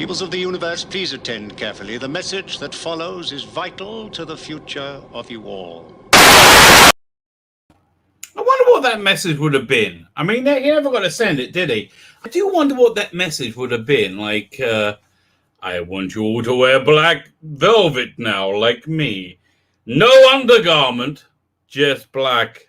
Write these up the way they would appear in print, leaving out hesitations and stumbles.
Peoples of the universe, please attend carefully. The message that follows is vital to the future of you all. I wonder what that message would have been. I mean, he never got to send it, did he? I do wonder what that message would have been. Like, I want you all to wear black velvet now, like me. No undergarment, just black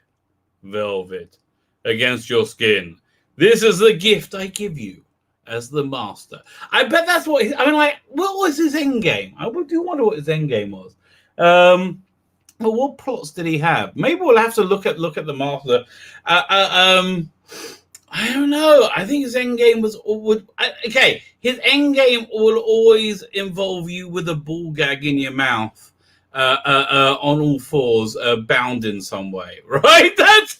velvet against your skin. This is the gift I give you as the master. I bet that's what I mean, like, what was his end game? I do wonder what his end game was. Well, what plots did he have? Maybe we'll have to look at the master. I don't know. I think his end game was okay. His end game will always involve you with a ball gag in your mouth, on all fours, bound in some way, right? That's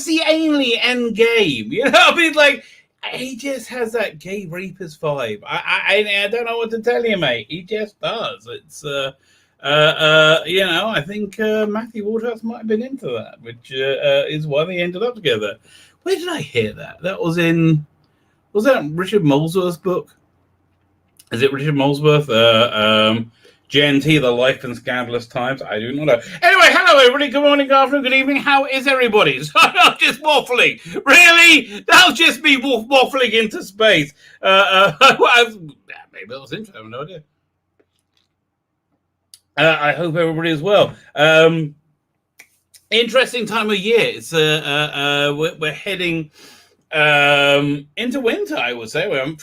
the only end game. You know what I mean? Like, he just has that gay rapist vibe. I don't know what to tell you, mate. He just does. It's I think Matthew Waterhouse might have been into that, which is why they ended up together. Where did I hear that? Was that Richard Molesworth's book? Is it Richard Molesworth? GNT, The Life and Scandalous Times? I do not know. Anyway, hello everybody. Good morning, good afternoon, good evening. How is everybody? I'm just waffling. Really? That'll just be waffling into space. Maybe that was interesting. I have no idea. I hope everybody is well. Interesting time of year. It's we're heading into winter, I would say. We're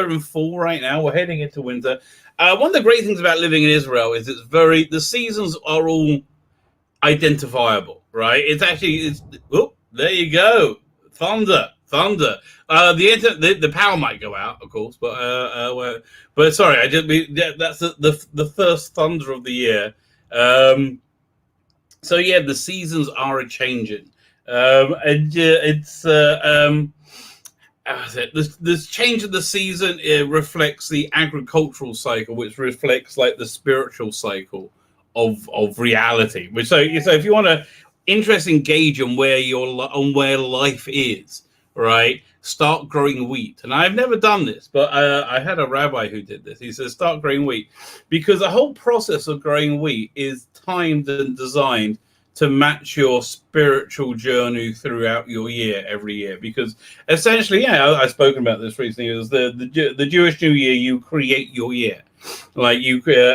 in fall right now. We're heading into winter. One of the great things about living in Israel is the seasons are all identifiable, right? There you go. Thunder. The power might go out, of course, but sorry, that's the first thunder of the year. So yeah, the seasons are a changing, this change of the season, it reflects the agricultural cycle, which reflects like the spiritual cycle of reality. So if you want an interesting gauge on where life is, right, start growing wheat. And I've never done this, but I had a rabbi who did this. He says start growing wheat, because the whole process of growing wheat is timed and designed to match your spiritual journey throughout your year, every year. Because essentially, I've spoken about this recently. It was the Jewish New Year. You create your year, like you pray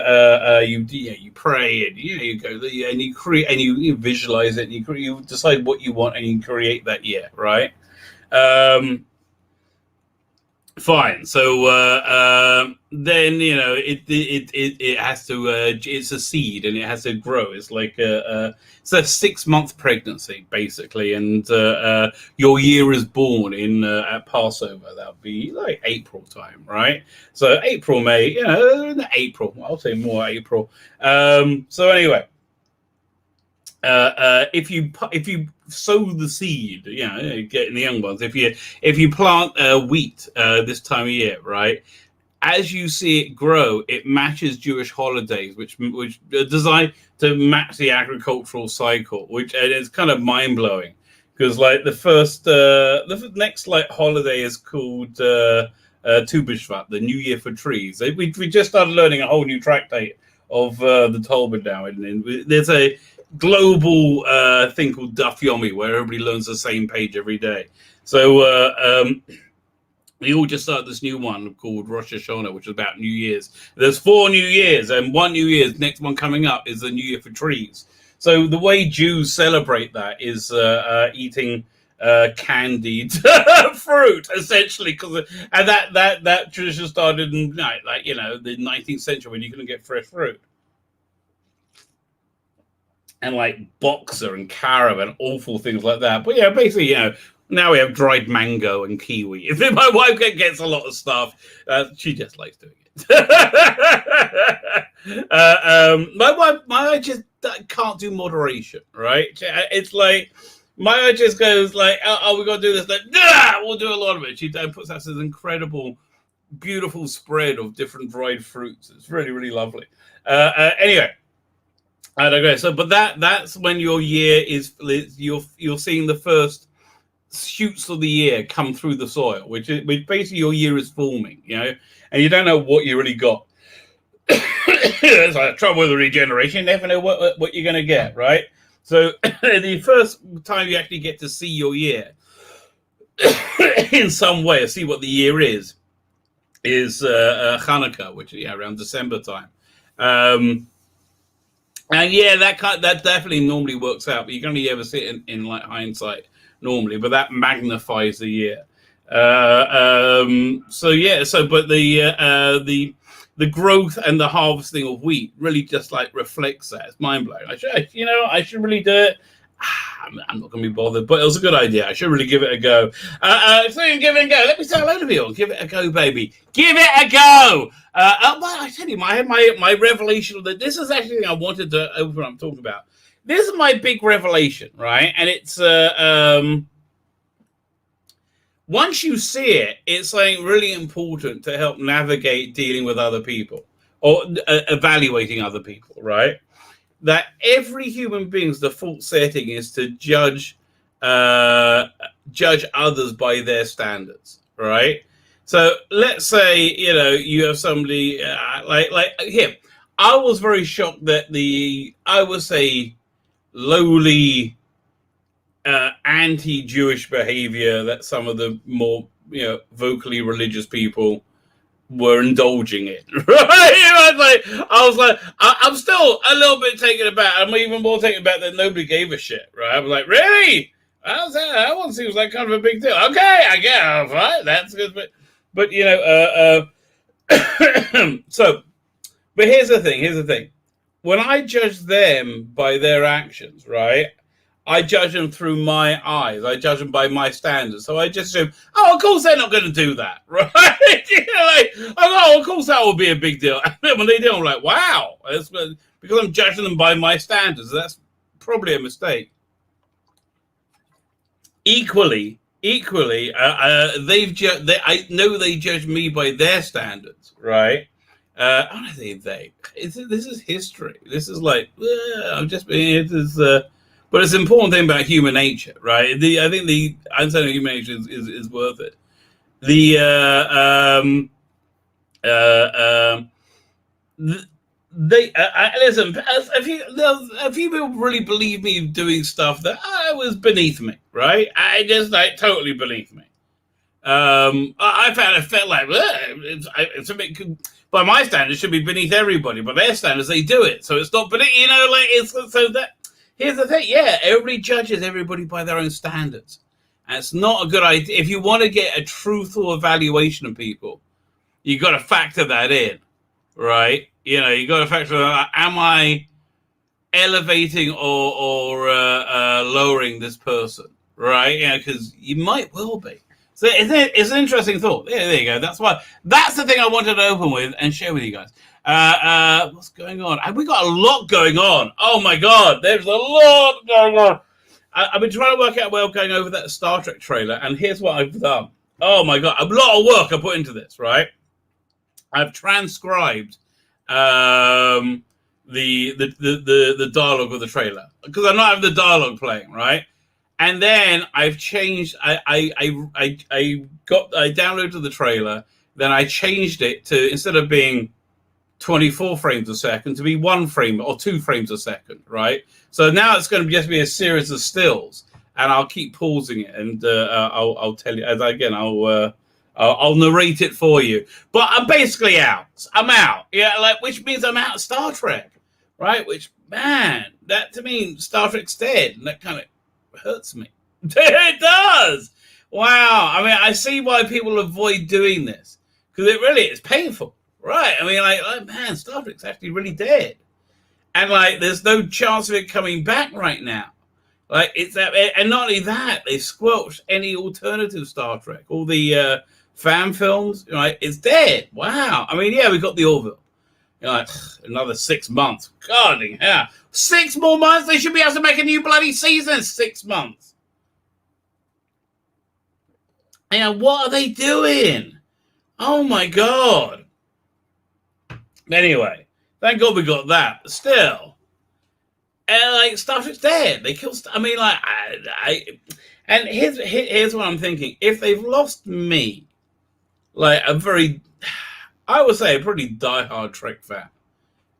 and you go and you create and you visualize it and you decide what you want and you create that year, right? Fine. So then it has to. It's a seed and it has to grow. It's like it's a 6-month pregnancy basically, and your year is born in at Passover. That would be like April time, right? So April, May. April. I'll say more April. So anyway. If you sow the seed, getting the young ones. If you plant wheat this time of year, right? As you see it grow, it matches Jewish holidays, which are designed to match the agricultural cycle. Which and it's kind of mind blowing because like the next like holiday is called Tu B'Shvat, the New Year for trees. We just started learning a whole new tractate of the Talmud now, and there's a global thing called Daf Yomi where everybody learns the same page every day. So we all just started this new one called Rosh Hashanah, which is about New Year's. There's 4 New Years, and one New Year's, next one coming up is the New Year for trees. So the way Jews celebrate that is eating candied fruit, essentially, and that tradition started in the 19th century when you couldn't get fresh fruit. And like boxer and carob and awful things like that. But yeah, basically, now we have dried mango and kiwi. If my wife gets a lot of stuff, she just likes doing it. My wife just can't do moderation, right? It's like my wife just goes like, "Oh, we got to do this." Like, we'll do a lot of it. She puts out this incredible, beautiful spread of different dried fruits. It's really, really lovely. Anyway. I digress. So, but that's when your year is. You're seeing the first shoots of the year come through the soil, which basically your year is forming, and you don't know what you really got. It's like trouble with the regeneration. You never know what you're going to get, right? So the first time you actually get to see your year in some way, or see what the year is Hanukkah, which is around December time. And yeah, that definitely normally works out, but you can only ever see it in like hindsight normally, but that magnifies the year. But the growth and the harvesting of wheat really just like reflects that. It's mind blowing. I should really do it. I'm not going to be bothered, but it was a good idea. I should really give it a go. So you give it a go. Let me tell a load of you. Give it a go, baby. Give it a go. I tell you, I had my revelation that this is actually I wanted to open up talking about. This is my big revelation, right? And it's once you see it, it's like really important to help navigate dealing with other people or evaluating other people, right? That every human being's default setting is to judge others by their standards, right? So let's say you have somebody like him. I was very shocked that I would say lowly anti-Jewish behavior that some of the more vocally religious people were indulging in, right? I'm still a little bit taken aback. I'm even more taken aback that nobody gave a shit, right? I was like, really? That one seems like kind of a big deal. Okay, I guess, right? That's good, but but here's the thing. When I judge them by their actions, right? I judge them through my eyes. I judge them by my standards. So I just assume, of course they're not going to do that, right? Of course that will be a big deal. And then when they do, I'm like, wow. That's because I'm judging them by my standards. That's probably a mistake. Equally, I know they judge me by their standards, right? I don't think this is history. This is like, but it's an important thing about human nature, right? I think the understanding of human nature is worth it. Listen. A few people really believe me doing stuff that was beneath me, right? I just totally beneath me. I found it felt like it's a bit. By my standards, it should be beneath everybody. By their standards, they do it, so it's not beneath. It's so that. Here's the thing, everybody judges everybody by their own standards. And it's not a good idea. If you want to get a truthful evaluation of people, you got to factor that in, right? You got to factor that. Am I elevating or lowering this person, right? Because you might well be. So it's an interesting thought. There you go. That's the thing I wanted to open with and share with you guys. What's going on? We got a lot going on. Oh my God, there's a lot going on. I've been trying to work out where I'm going over that Star Trek trailer, and here's what I've done. Oh my God, a lot of work I put into this, right? I've transcribed the dialogue of the trailer because I'm not having the dialogue playing, right? And then I've changed. I downloaded the trailer, then I changed it to, instead of being 24 frames a second, to be 1 frame or 2 frames a second, right? So now it's going to just be a series of stills, and I'll keep pausing it, and I'll tell you as again. I'll narrate it for you. But I'm basically out. I'm out. Which means I'm out of Star Trek, right? Which, man, that to me, Star Trek's dead, and that kind of hurts me. It does. Wow. I mean, I see why people avoid doing this, because it really is painful. Right, I mean, man, Star Trek's actually really dead, and there's no chance of it coming back right now. It's that, and not only that, they squelched any alternative Star Trek, all the fan films. Right, it's dead. Wow. I mean, we got the Orville. Another 6 months. God, 6 more months. They should be able to make a new bloody season. 6 months. What are they doing? Oh my God. Anyway, thank God we got that. But still, Star Trek's dead. They killed. I mean, And here's what I'm thinking. If they've lost me, like I would say a pretty diehard Trek fan,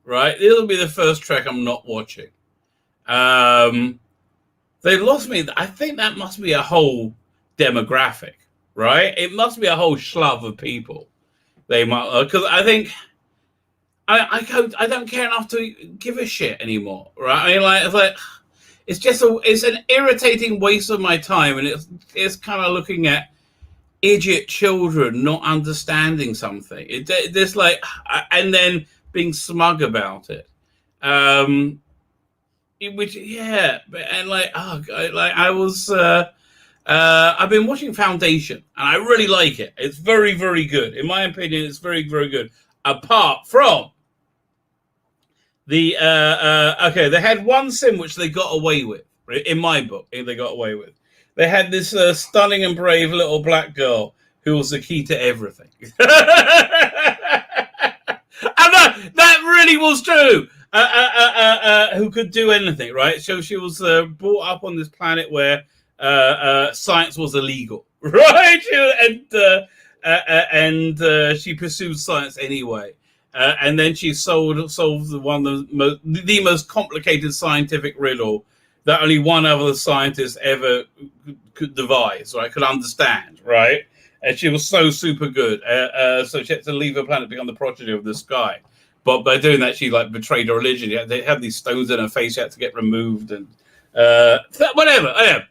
right? This will be the first Trek I'm not watching. They've lost me. I think that must be a whole demographic, right? It must be a whole schlub of people. They might, because I think I don't care enough to give a shit anymore, right? I mean, it's an irritating waste of my time, and it's kind of looking at idiot children not understanding something. This like, and then being smug about it. Which and like, oh, like I was. I've been watching Foundation, and I really like it. It's very, very good. In my opinion, it's very, very good. Apart from the they had one sin which they got away with. In my book, they got away with. They had this stunning and brave little black girl who was the key to everything. And that really was true. Who could do anything, right? So she was brought up on this planet where science was illegal, right? And she pursued science anyway. And then she solved one of the most complicated scientific riddle that only one other scientist ever could devise, right? Could understand, right? And she was so super good. So she had to leave her planet, become the progeny of this guy. But by doing that, she like betrayed her religion. They had these stones in her face. She had to get removed and whatever. Yeah.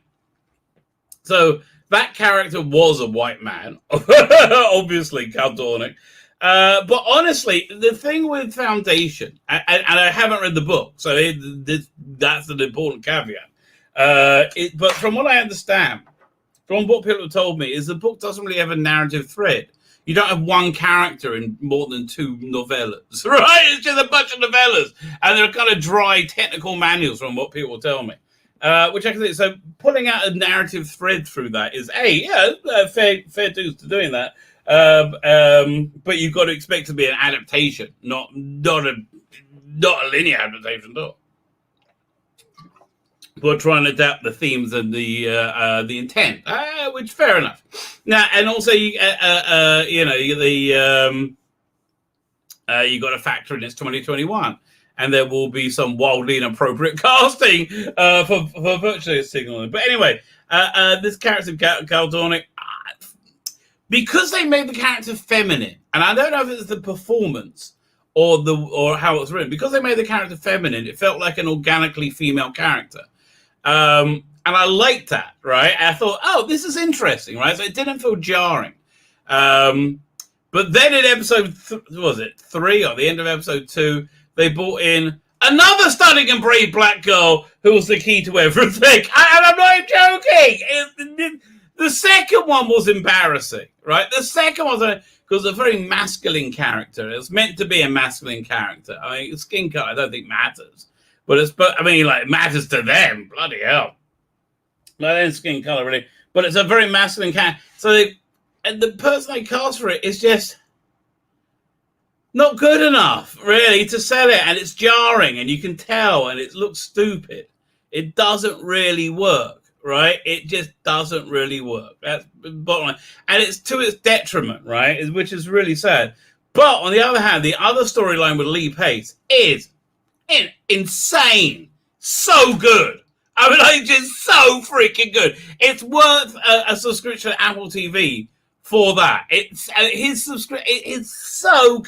So that character was a white man, obviously, Cal Dornick. But honestly, the thing with Foundation, and I haven't read the book, so that's an important caveat. But from what I understand, from what people have told me, is the book doesn't really have a narrative thread. You don't have one character in more than two novellas, right? It's just a bunch of novellas, and they're kind of dry technical manuals from what people tell me. Which I can say, so pulling out a narrative thread through that is fair dues to doing that. But you've got to expect it to be an adaptation, not a linear adaptation, though. But trying to adapt the themes and the intent, which fair enough. Now, and also you got to factor in it's 2021. And there will be some wildly inappropriate casting for virtually signaling. But anyway, this character, Gal Dornick, because they made the character feminine, and I don't know if it's the performance or how it's written, because they made the character feminine, it felt like an organically female character. And I liked that, right? I thought, oh, this is interesting, right? So it didn't feel jarring. But then in episode, 3 or the end of episode 2, they brought in another stunning and brave black girl who was the key to everything. And I'm not joking. The second one was embarrassing, right? The second one was because a very masculine character. It's meant to be a masculine character. I mean, skin color I don't think matters. It matters to them. Bloody hell. No, then skin color, really. But it's a very masculine character. So the person they cast for it is just not good enough, really, to sell it. And it's jarring, and you can tell, and it looks stupid. It doesn't really work, right? It just doesn't really work. That's the bottom line. And it's to its detriment, right? Which is really sad. But on the other hand, the other storyline with Lee Pace is insane. So good. I mean, just so freaking good. It's worth a subscription to Apple TV for that. It's his subscription. He's so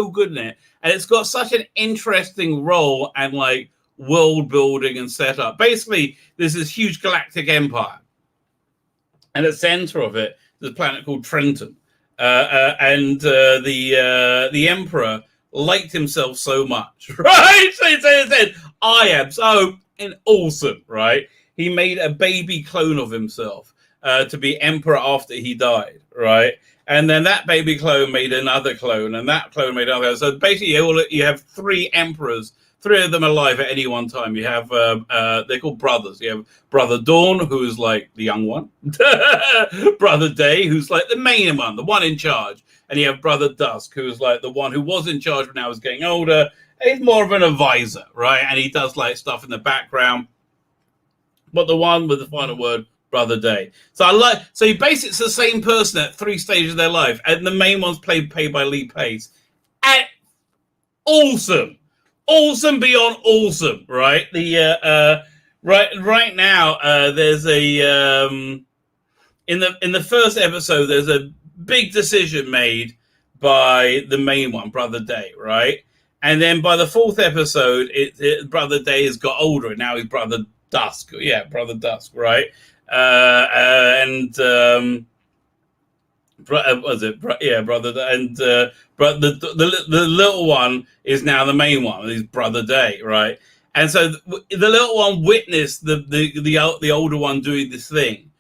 good in it, and it's got such an interesting role and like world building and setup. Basically, there's this huge galactic empire, and at the center of it, there's a planet called Trenton, and the emperor liked himself so much, right? So he said, "I am so awesome," right? He made a baby clone of himself to be emperor after he died, right? And then that baby clone made another clone, and that clone made another. So basically, you have 3 emperors, 3 of them alive at any one time. You have they're called brothers. You have Brother Dawn, who's like the young one, Brother Day, who's like the main one, the one in charge, and you have Brother Dusk, who's like the one who was in charge but now is getting older. He's more of an advisor, right? And he does like stuff in the background. But the one with the final word Brother Day. So you basically it's the same person at 3 stages of their life, and the main one's paid by Lee Pace. And awesome beyond awesome, right? The right now there's a in the first episode there's a big decision made by the main one, Brother Day, right? And then by the 4th episode, Brother Day has got older, and now he's Brother Dusk. Yeah, Brother Dusk, right? Was it? Yeah, Brother. And the little one is now the main one. He's Brother Day, right? And so the little one witnessed the older one doing this thing,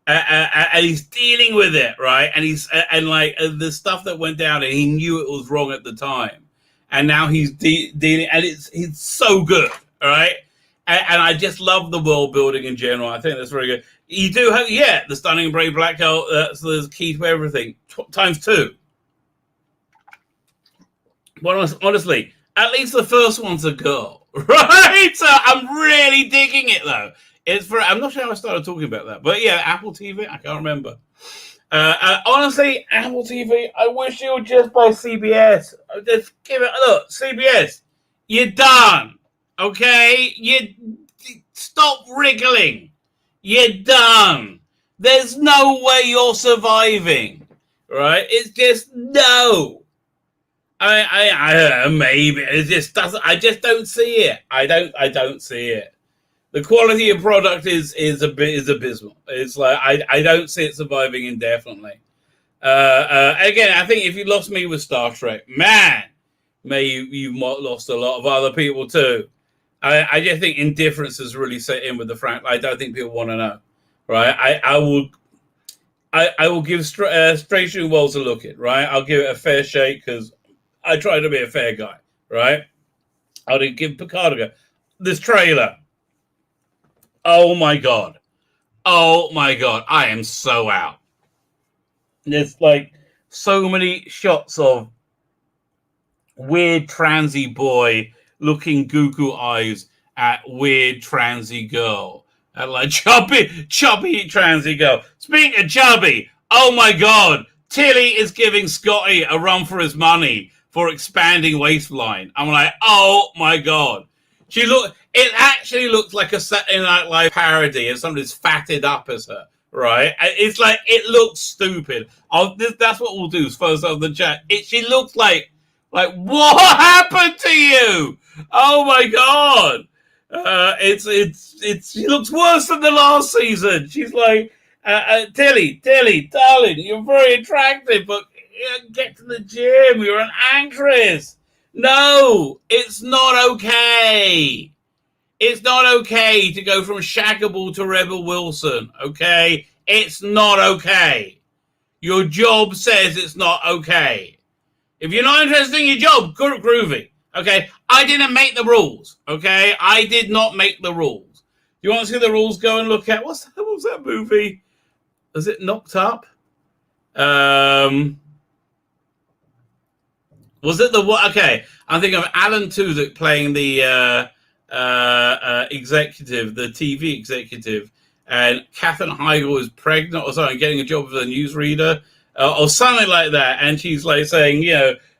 and he's dealing with it, right? And he's the stuff that went down, and he knew it was wrong at the time, and now he's dealing, and it's so good, all right? And I just love the world building in general. I think that's very good. You do have, the stunning and brave black girl. So there's key to everything times 2. Well, honestly, at least the first one's a girl, right? So I'm really digging it, though. I'm not sure how I started talking about that, but yeah, Apple TV. I can't remember. Honestly, Apple TV. I wish you would just buy CBS. Just give it a look. CBS, you're done. Okay, you stop wriggling. You're done. There's no way you're surviving, right? It's just no. I maybe it just doesn't. I just don't see it. I don't see it. The quality of product is abysmal. It's like I don't see it surviving indefinitely. Again, I think if you lost me with Star Trek, man, you've lost a lot of other people too. I just think indifference has really set in with the frank. I don't think people want to know, right? I will give Strange New Worlds a look at, right? I'll give it a fair shake because I try to be a fair guy, right? I'll give Picard a go. This trailer, oh my god, I am so out. There's like so many shots of weird transy boy looking goo eyes at weird transy girl. And like chubby transy girl. Speaking of chubby, oh my god, Tilly is giving Scotty a run for his money for expanding waistline. I'm like, oh my god. It actually looks like a Saturday Night Live parody and somebody's fatted up as her, right? It's like, it looks stupid. That's what we'll do first of the chat. She looks like what happened to you? Oh my god! She looks worse than the last season. She's like, Tilly, darling, you're very attractive, but get to the gym. You're an actress. No, it's not okay. It's not okay to go from Shaggable to Rebel Wilson. Okay, it's not okay. Your job says it's not okay. If you're not interested in your job, groovy. Okay, I didn't make the rules. Okay, I did not make the rules. You want to see the rules? Go and look at what was that movie? Was it Knocked Up? Was it the what? Okay, I'm thinking of Alan Tudyk playing the executive, the TV executive, and Katherine Heigl is pregnant or something, getting a job as a newsreader. Or something like that, and she's like saying,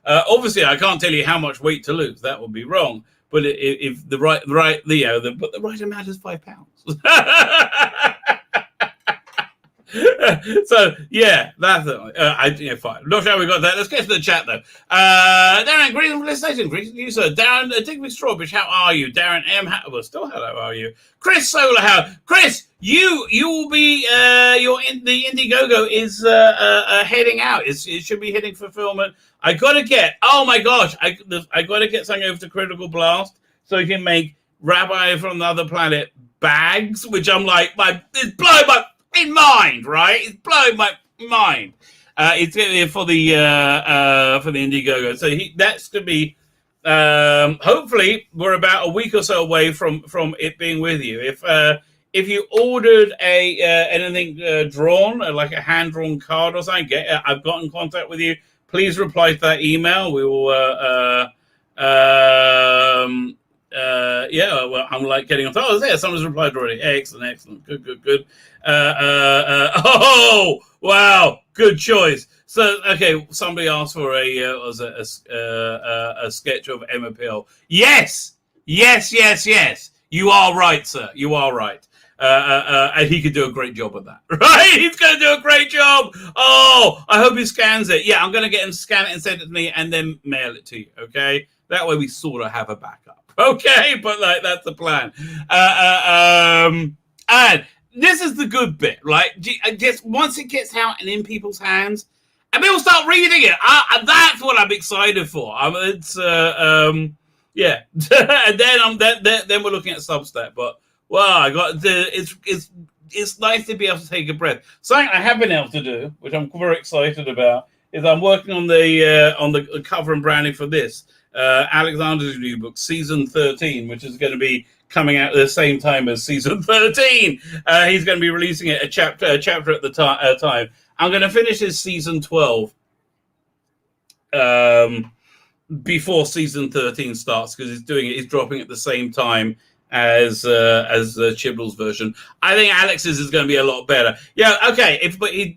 obviously I can't tell you how much weight to lose. That would be wrong. But if the right amount is £5. So yeah, that's it. Fine. Not sure we got that. Let's get to the chat though. Darren, greetings from listening. Greetings to you, sir. Darren, Digby Strawbridge, how are you? Darren M. Still hello, are you? Chris Solar, how? Chris, you will be the Indiegogo is heading out. It should be hitting fulfillment. I gotta get. Oh my gosh, I gotta get something over to Critical Blast so you can make Rabbi from Another Planet bags, which I'm like, it's blowing my mind, right? It's blowing my mind. It's for the Indiegogo. So that's to be. Hopefully, we're about a week or so away from it being with you. If you ordered anything drawn, like a hand drawn card or something, I've got in contact with you. Please reply to that email. We will Yeah, well, I'm like getting on. Oh, there, someone's replied already. Excellent. Good. Oh, wow, good choice. So, okay, somebody asked for a sketch of Emma Peel. Yes. You are right, sir. You are right. And he could do a great job of that, right? He's going to do a great job. Oh, I hope he scans it. Yeah, I'm going to get him to scan it and send it to me and then mail it to you, okay? That way we sort of have a backup, okay? But, like, that's the plan. And this is the good bit, right? Just once it gets out and in people's hands, and people start reading it. That's what I'm excited for. Yeah. And then we're looking at Substack, but wow, it's nice to be able to take a breath. Something I have been able to do, which I'm very excited about, is I'm working on the cover and branding for this Alexander's new book, Season 13, which is going to be coming out at the same time as Season 13. He's going to be releasing it a chapter at the time. I'm going to finish his Season 12 before Season 13 starts because he's dropping at the same time as Chibnall's version. I think Alex's is going to be a lot better. Yeah, okay.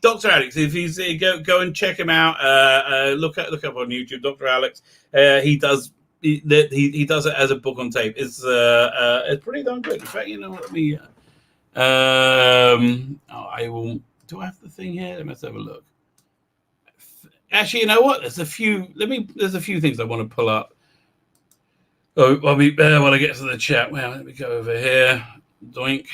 Dr. Alex, if he's go and check him out. Look up on YouTube, Dr. Alex. He does it as a book on tape. It's pretty darn good. In fact, you know what? Let me. I will. Do I have the thing here? Let's have a look. Actually, you know what? There's a few things I want to pull up. Oh, while I get to the chat. Well, let me go over here. Doink.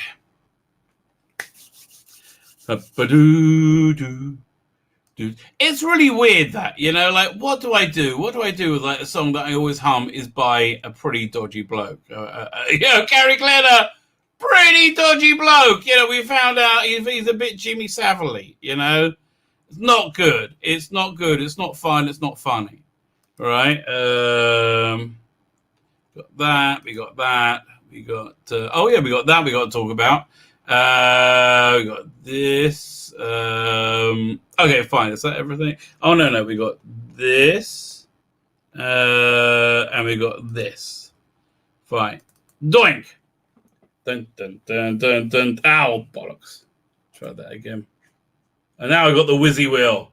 It's really weird that, you know, like, what do I do? What do I do with, like, a song that I always hum is by a pretty dodgy bloke? Gary Glenner, pretty dodgy bloke. You know, we found out he's a bit Jimmy Savile, you know. It's not good. It's not fun. It's not funny. All right. Got that. We got that. We got. We got that. We got to talk about. We got this. Okay, fine. Is that everything? Oh no. We got this. And we got this. Fine. Doink. Dun. Ow, bollocks. Try that again. And now I got the whizzy wheel.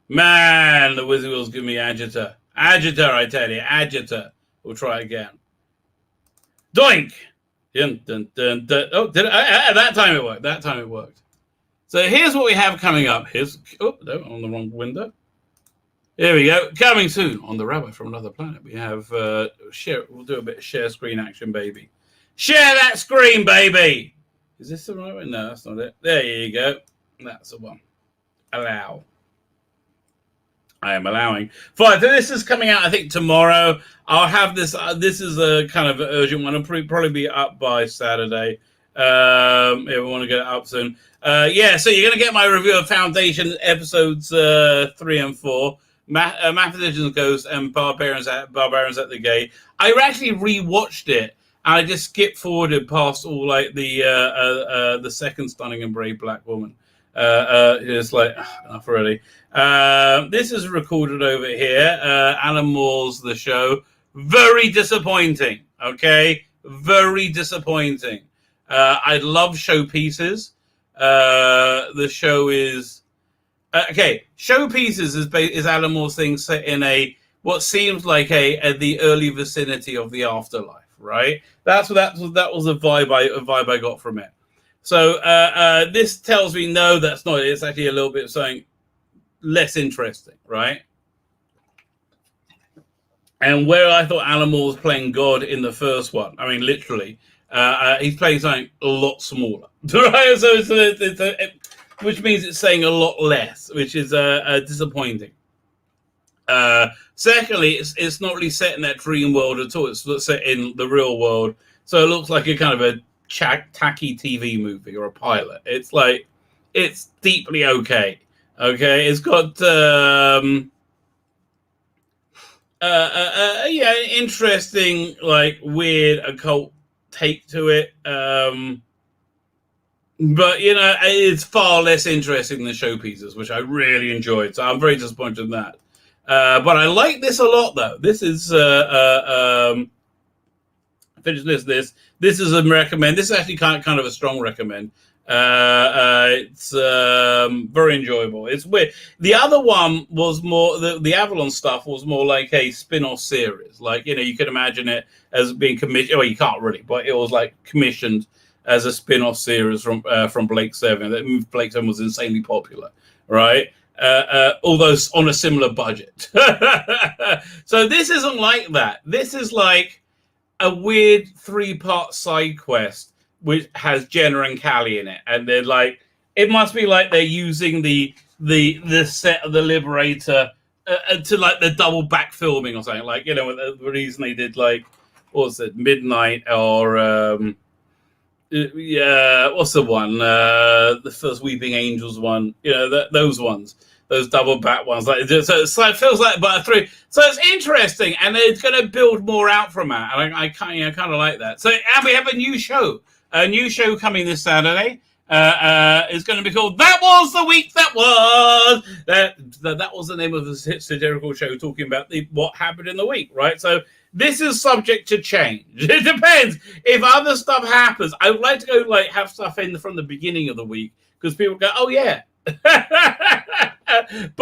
Man, the whizzy wheel's giving me agita. Agita, I tell you. Agita. We'll try again. Doink! Dun. Oh, did it? That time it worked. So here's what we have coming up. No, on the wrong window. Here we go. Coming soon on the Rabbi from Another Planet. We have share. We'll do a bit of share screen action, baby. Share that screen, baby! Is this the right one? No, that's not it. There you go. That's the one. Allow. I am allowing. Fine. So this is coming out, I think, tomorrow. I'll have this. This is a kind of an urgent one. It'll probably be up by Saturday. If we want to get it up soon. So you're going to get my review of Foundation episodes 3 and 4. Mathematicians Ghost and Barbarians at the Gate. I actually rewatched it. And I just skipped forward and past all like the second stunning and brave black woman. It's like enough already. This is recorded over here. Alan Moore's The Show. Very disappointing. Okay, very disappointing. I love showpieces. The show is okay. Showpieces is Alan Moore's thing set in what seems like the early vicinity of the afterlife. Right. That was a vibe I got from it. So this tells me no, that's not it. It's actually a little bit of something less interesting, right? And where I thought Alan Moore was playing God in the first one, I mean, literally, he's playing something a lot smaller, right? So which means it's saying a lot less, which is disappointing. Secondly, it's not really set in that dream world at all. It's set in the real world, so it looks like a kind of a tacky TV movie or a pilot. It's like it's deeply okay. It's got interesting, like weird occult take to it. But you know, it's far less interesting than showpieces, which I really enjoyed. So I'm very disappointed in that. But I like this a lot, though. This is finish this. This is a recommend. This is actually kind of a strong recommend. It's very enjoyable. It's weird. The other one was more the Avalon stuff was more like a spin-off series. Like, you know, you could imagine it as being commissioned. Well, you can't really, but it was like commissioned as a spin-off series from Blake Seven. That Blake Seven was insanely popular, right? Although on a similar budget. So this isn't like that. This is like a weird 3-part side quest which has Jenna and Callie in it, and they're like, it must be like they're using the set of the Liberator to like the double back filming or something. Like, you know, the reason they did like, what was it, Midnight or yeah, what's the one? The first Weeping Angels one. You know, those ones, those double back ones. Like, so it's like feels like but three. So it's interesting, and it's going to build more out from that. And I kind of like that. So, and we have a new show coming this Saturday. Is going to be called "That Was the Week That Was." That was the name of the satirical show talking about what happened in the week, right? So this is subject to change. It depends if other stuff happens. I would like to go like have stuff in from the beginning of the week because people go, "Oh yeah." But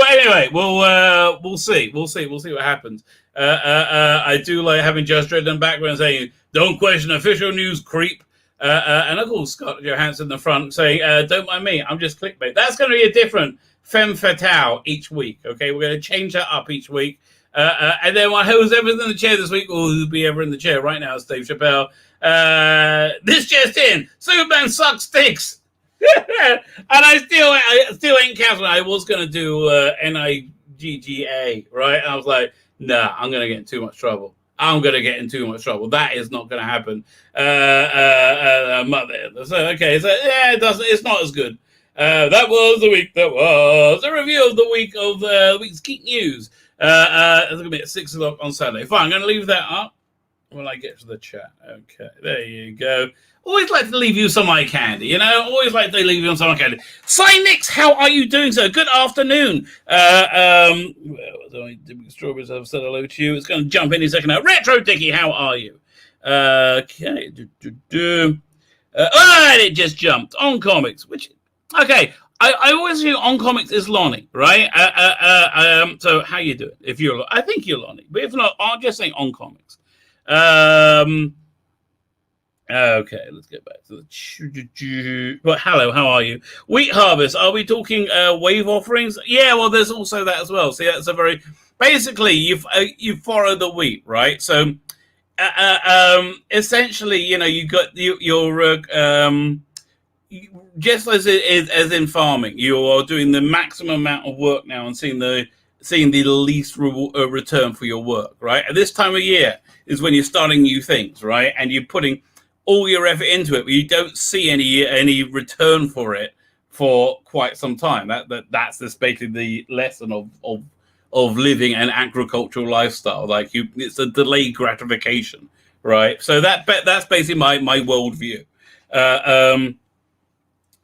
anyway, we'll see what happens. I do like having Just Dredd in the background saying, "Don't question official news, creep." And I call Scott Johansson in the front saying, don't mind me, I'm just clickbait. That's going to be a different femme fatale each week, okay? We're going to change that up each week. And then who's ever in the chair this week, or who'll be ever in the chair right now, is Dave Chappelle. This just in, Superman sucks sticks. And I still ain't canceling. I was going to do NIGGA, right? And I was like, nah, I'm going to get in too much trouble. That is not going to happen. So okay, so yeah, it's not as good. That was the week that was. A review of the week of the week's geek news. It's going to be at 6 o'clock on Saturday. Fine, I'm going to leave that up when I get to the chat. Okay, there you go. Always like to leave you some eye candy, you know? Always like to leave you on some eye candy. Cynix, how are you doing, sir? Good afternoon. Strawberries, I've said hello to you. It's going to jump in a second now. Retro Dicky, how are you? Okay. And it just jumped. On Comics, which, okay. I always assume On Comics is Lonnie, right? So how you doing? If you're, I think you're Lonnie, but if not, I'm just saying On Comics. Okay, let's get back to the. But hello, how are you? Wheat harvest. Are we talking wave offerings? Yeah, well, there's also that as well. See, that's a very basically you follow the wheat, right? So, essentially, you know, you got your just as in farming, you are doing the maximum amount of work now and seeing the least return for your work, right? At this time of year is when you're starting new things, right? And you're putting all your effort into it, but you don't see any return for it for quite some time. That's just basically the lesson of living an agricultural lifestyle. Like it's a delayed gratification, right? So that's basically my worldview.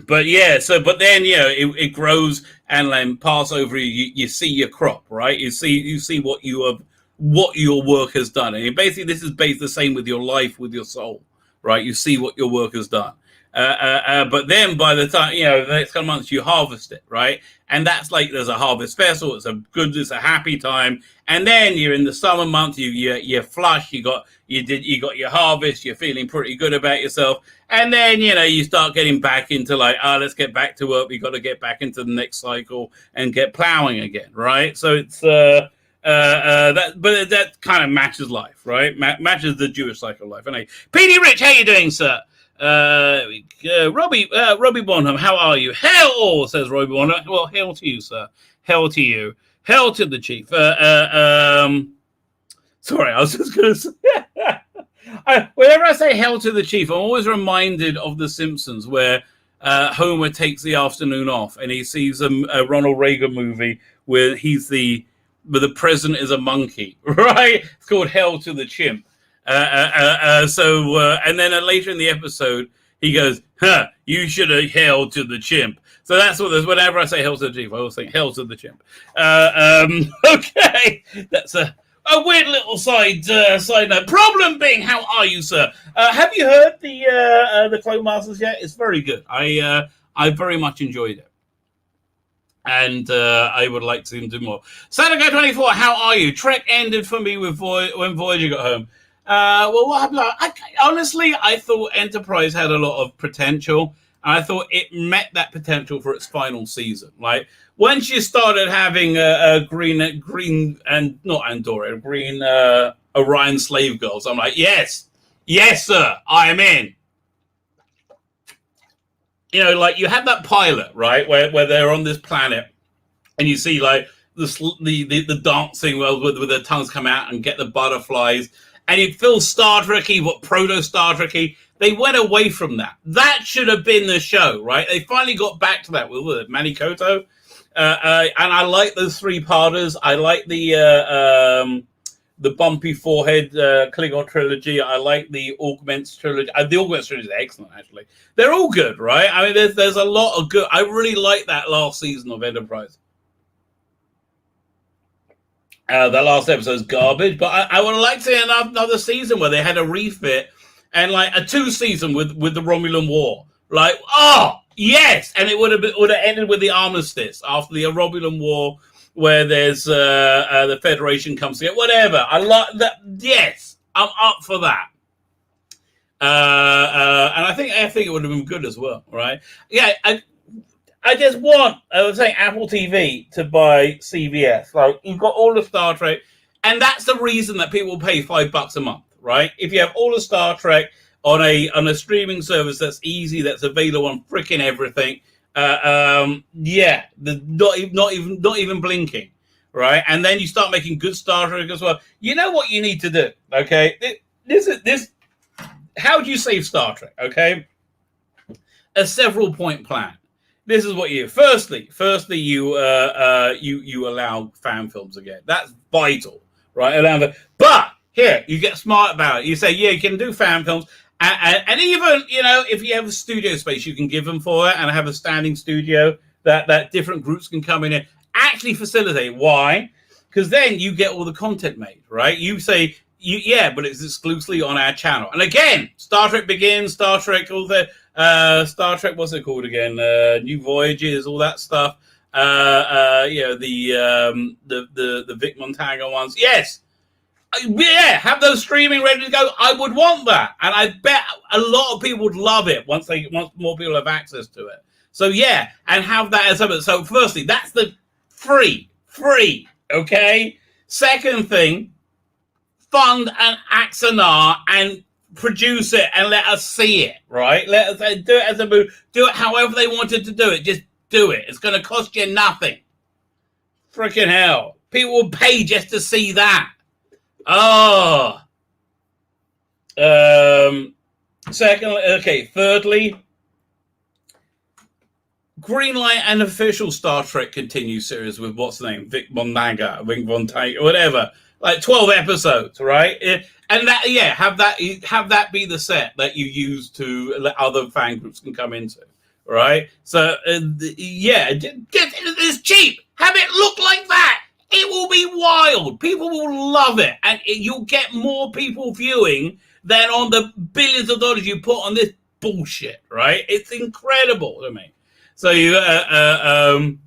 But yeah, but then it grows and then pass over. You see your crop, right? You see what your work has done, and basically this is based the same with your life, with your soul. Right, you see what your work has done, but then by the time the next couple of months you harvest it, right? And that's like there's a harvest festival. It's a happy time, and then you're in the summer months. You're flush. You got your harvest. You're feeling pretty good about yourself, and then you start getting back into like, let's get back to work. We got to get back into the next cycle and get plowing again, right? So it's that kind of matches life, right? Matches the Jewish cycle of life. Anyway, Petey Rich, how you doing, sir? Robbie Bonham, how are you? Hell, says Robbie Bonham. Well, hell to you, sir. Hell to you. Hell to the chief. Sorry, I was just going to say. Whenever I say hell to the chief, I'm always reminded of The Simpsons, where Homer takes the afternoon off and he sees a Ronald Reagan movie where but the president is a monkey, right? It's called Hell to the Chimp. And then later in the episode, he goes, you should have hell to the chimp. So that's what there's. Whenever I say hell to the chief, I always think hell to the chimp. Okay, A weird little side note. Problem being, how are you, sir? Have you heard the Clone Masters yet? It's very good. I very much enjoyed it, and I would like to see him do more. Sanago24, how are you? Trek ended for me with when Voyager got home. Well, what happened? Honestly, I thought Enterprise had a lot of potential, and I thought it met that potential for its final season. Like, once you started having a green and not Andorra, green Orion slave girls, I'm like, yes, sir, I am in. You know, like, you have that pilot, right, where they're on this planet, and you see like the dancing with their tongues come out and get the butterflies, and it feels Star Trek-y, what proto Star Trek-y. They went away from that. That should have been the show, right? They finally got back to that with Manny Koto. And I like those three-parters. I like the bumpy forehead Klingon trilogy. I like the Augments trilogy. The Augments trilogy is excellent, actually. They're all good, right? I mean, there's a lot of good. I really like that last season of Enterprise. The last episode's garbage, but I would like to see another season where they had a refit and like a 2-season with the Romulan War. Like, oh yes, and it would have ended with the armistice after the Romulan War, where there's the Federation comes together. Whatever, I like that. Yes, I'm up for that. And I think it would have been good as well, right? Yeah, I just want, I was saying, Apple TV to buy CBS. Like, you've got all the Star Trek, and that's the reason that people pay $5 a month, right? If you have all the Star Trek on a streaming service that's easy, that's available on freaking everything, yeah, not even blinking, right? And then you start making good Star Trek as well. You know what you need to do, okay? This. How do you save Star Trek? Okay, a several point plan. This is what you do. Firstly, you allow fan films again. That's vital, right? But here you get smart about it. You say, yeah, you can do fan films, and even, you know, if you have a studio space, you can give them for it and have a standing studio that different groups can come in and actually facilitate. Why? Because then you get all the content made, right? You say, but it's exclusively on our channel. And again, Star Trek Begins, Star Trek, all the Star Trek, what's it called again? New Voyages, all that stuff. The Vic Montagna ones. Yes. Yeah, have those streaming ready to go. I would want that. And I bet a lot of people would love it once more people have access to it. So yeah, and have that as something. So firstly, that's the free, okay? Second thing, fund an Axanar and produce it and let us see it, right? Let us do it as a movie. Do it however they wanted to do it. Just do it. It's going to cost you nothing. Freaking hell. People will pay just to see that. Oh. Secondly, okay. Thirdly, greenlight an official Star Trek Continue series with what's the name? Vic Montagna, whatever. Like 12 episodes, right? And that, yeah, have that be the set that you use to let other fan groups can come into, right? So, it's cheap. Have it look like that. It will be wild. People will love it. And you'll get more people viewing than on the billions of dollars you put on this bullshit, right? It's incredible to me. So you, that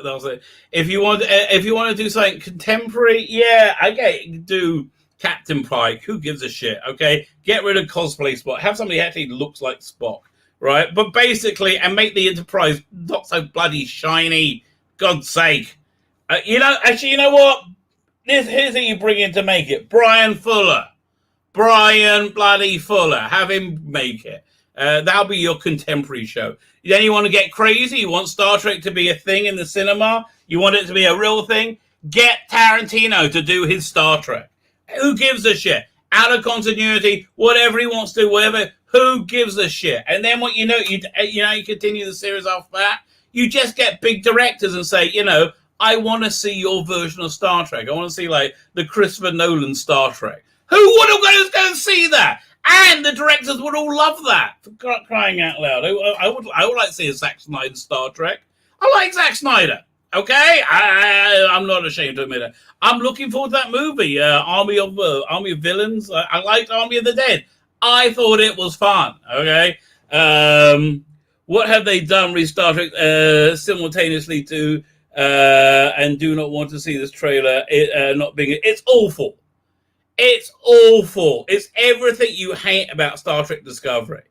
was it. If you want to do something contemporary, yeah, okay, do Captain Pike. Who gives a shit? Okay, get rid of cosplay Spock. Have somebody who actually looks like Spock, right? But basically, and make the Enterprise not so bloody shiny. God's sake, you know what? Here's who you bring in to make it: Brian bloody Fuller. Have him make it. That'll be your contemporary show. Then you want to get crazy. You want Star Trek to be a thing in the cinema. You want it to be a real thing. Get Tarantino to do his Star Trek. Who gives a shit? Out of continuity, whatever he wants to do, whatever. Who gives a shit? And then what you continue the series after that. You just get big directors and say, I want to see your version of Star Trek. I want to see like the Christopher Nolan Star Trek. Who would have go and see that? And the directors would all love that, for crying out loud. I would like to see a Zack Snyder Star Trek. I like Zack Snyder. Okay, I'm not ashamed to admit it. I'm looking forward to that movie, Army of Villains. I liked Army of the Dead. I thought it was fun. Okay, what have they done with Star Trek simultaneously to and do not want to see this trailer? Not being it's awful. It's awful. It's everything you hate about Star Trek Discovery,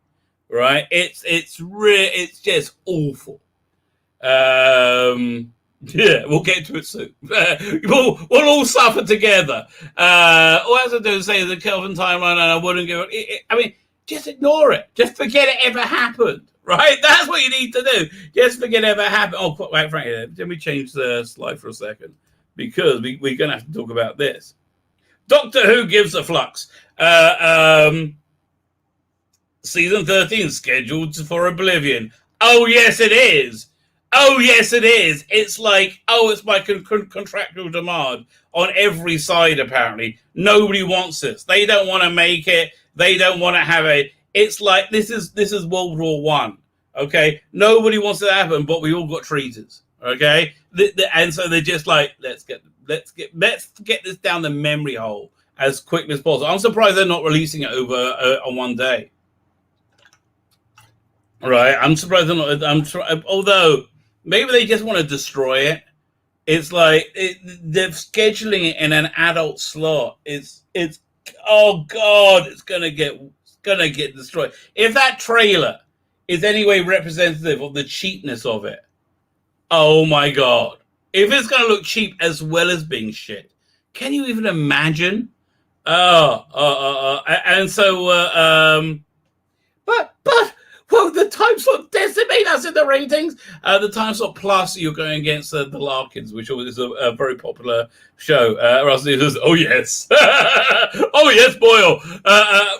right? It's just awful. Yeah, we'll get to it soon. We'll all suffer together. All I have to do is say the Kelvin timeline, and I wouldn't give it. I mean, just ignore it. Just forget it ever happened. Right? That's what you need to do. Just forget it ever happened. Oh, quite frankly, let me change the slide for a second because we're going to have to talk about this. Doctor Who gives a Flux. Season 13 scheduled for Oblivion. Oh, yes, it is. Oh, yes, it is. It's like, it's my contractual demand on every side, apparently. Nobody wants this. They don't want to make it. They don't want to have it. It's like, this is World War One. Okay? Nobody wants it to happen, but we all got treaters. Okay? And so they're just like, let's get this down the memory hole as quickly as possible. I'm surprised they're not releasing it over on one day. Right? I'm surprised they're not. Although, maybe they just want to destroy it. It's like they're scheduling it in an adult slot. It's oh god, it's gonna get destroyed. If that trailer is any way representative of the cheapness of it, oh my god. If it's gonna look cheap as well as being shit, can you even imagine? And so but well, the time slot decimate us in the ratings. The time slot plus, you're going against the Larkins, which is a very popular show. Russell says, "Oh yes, oh yes, Boyle.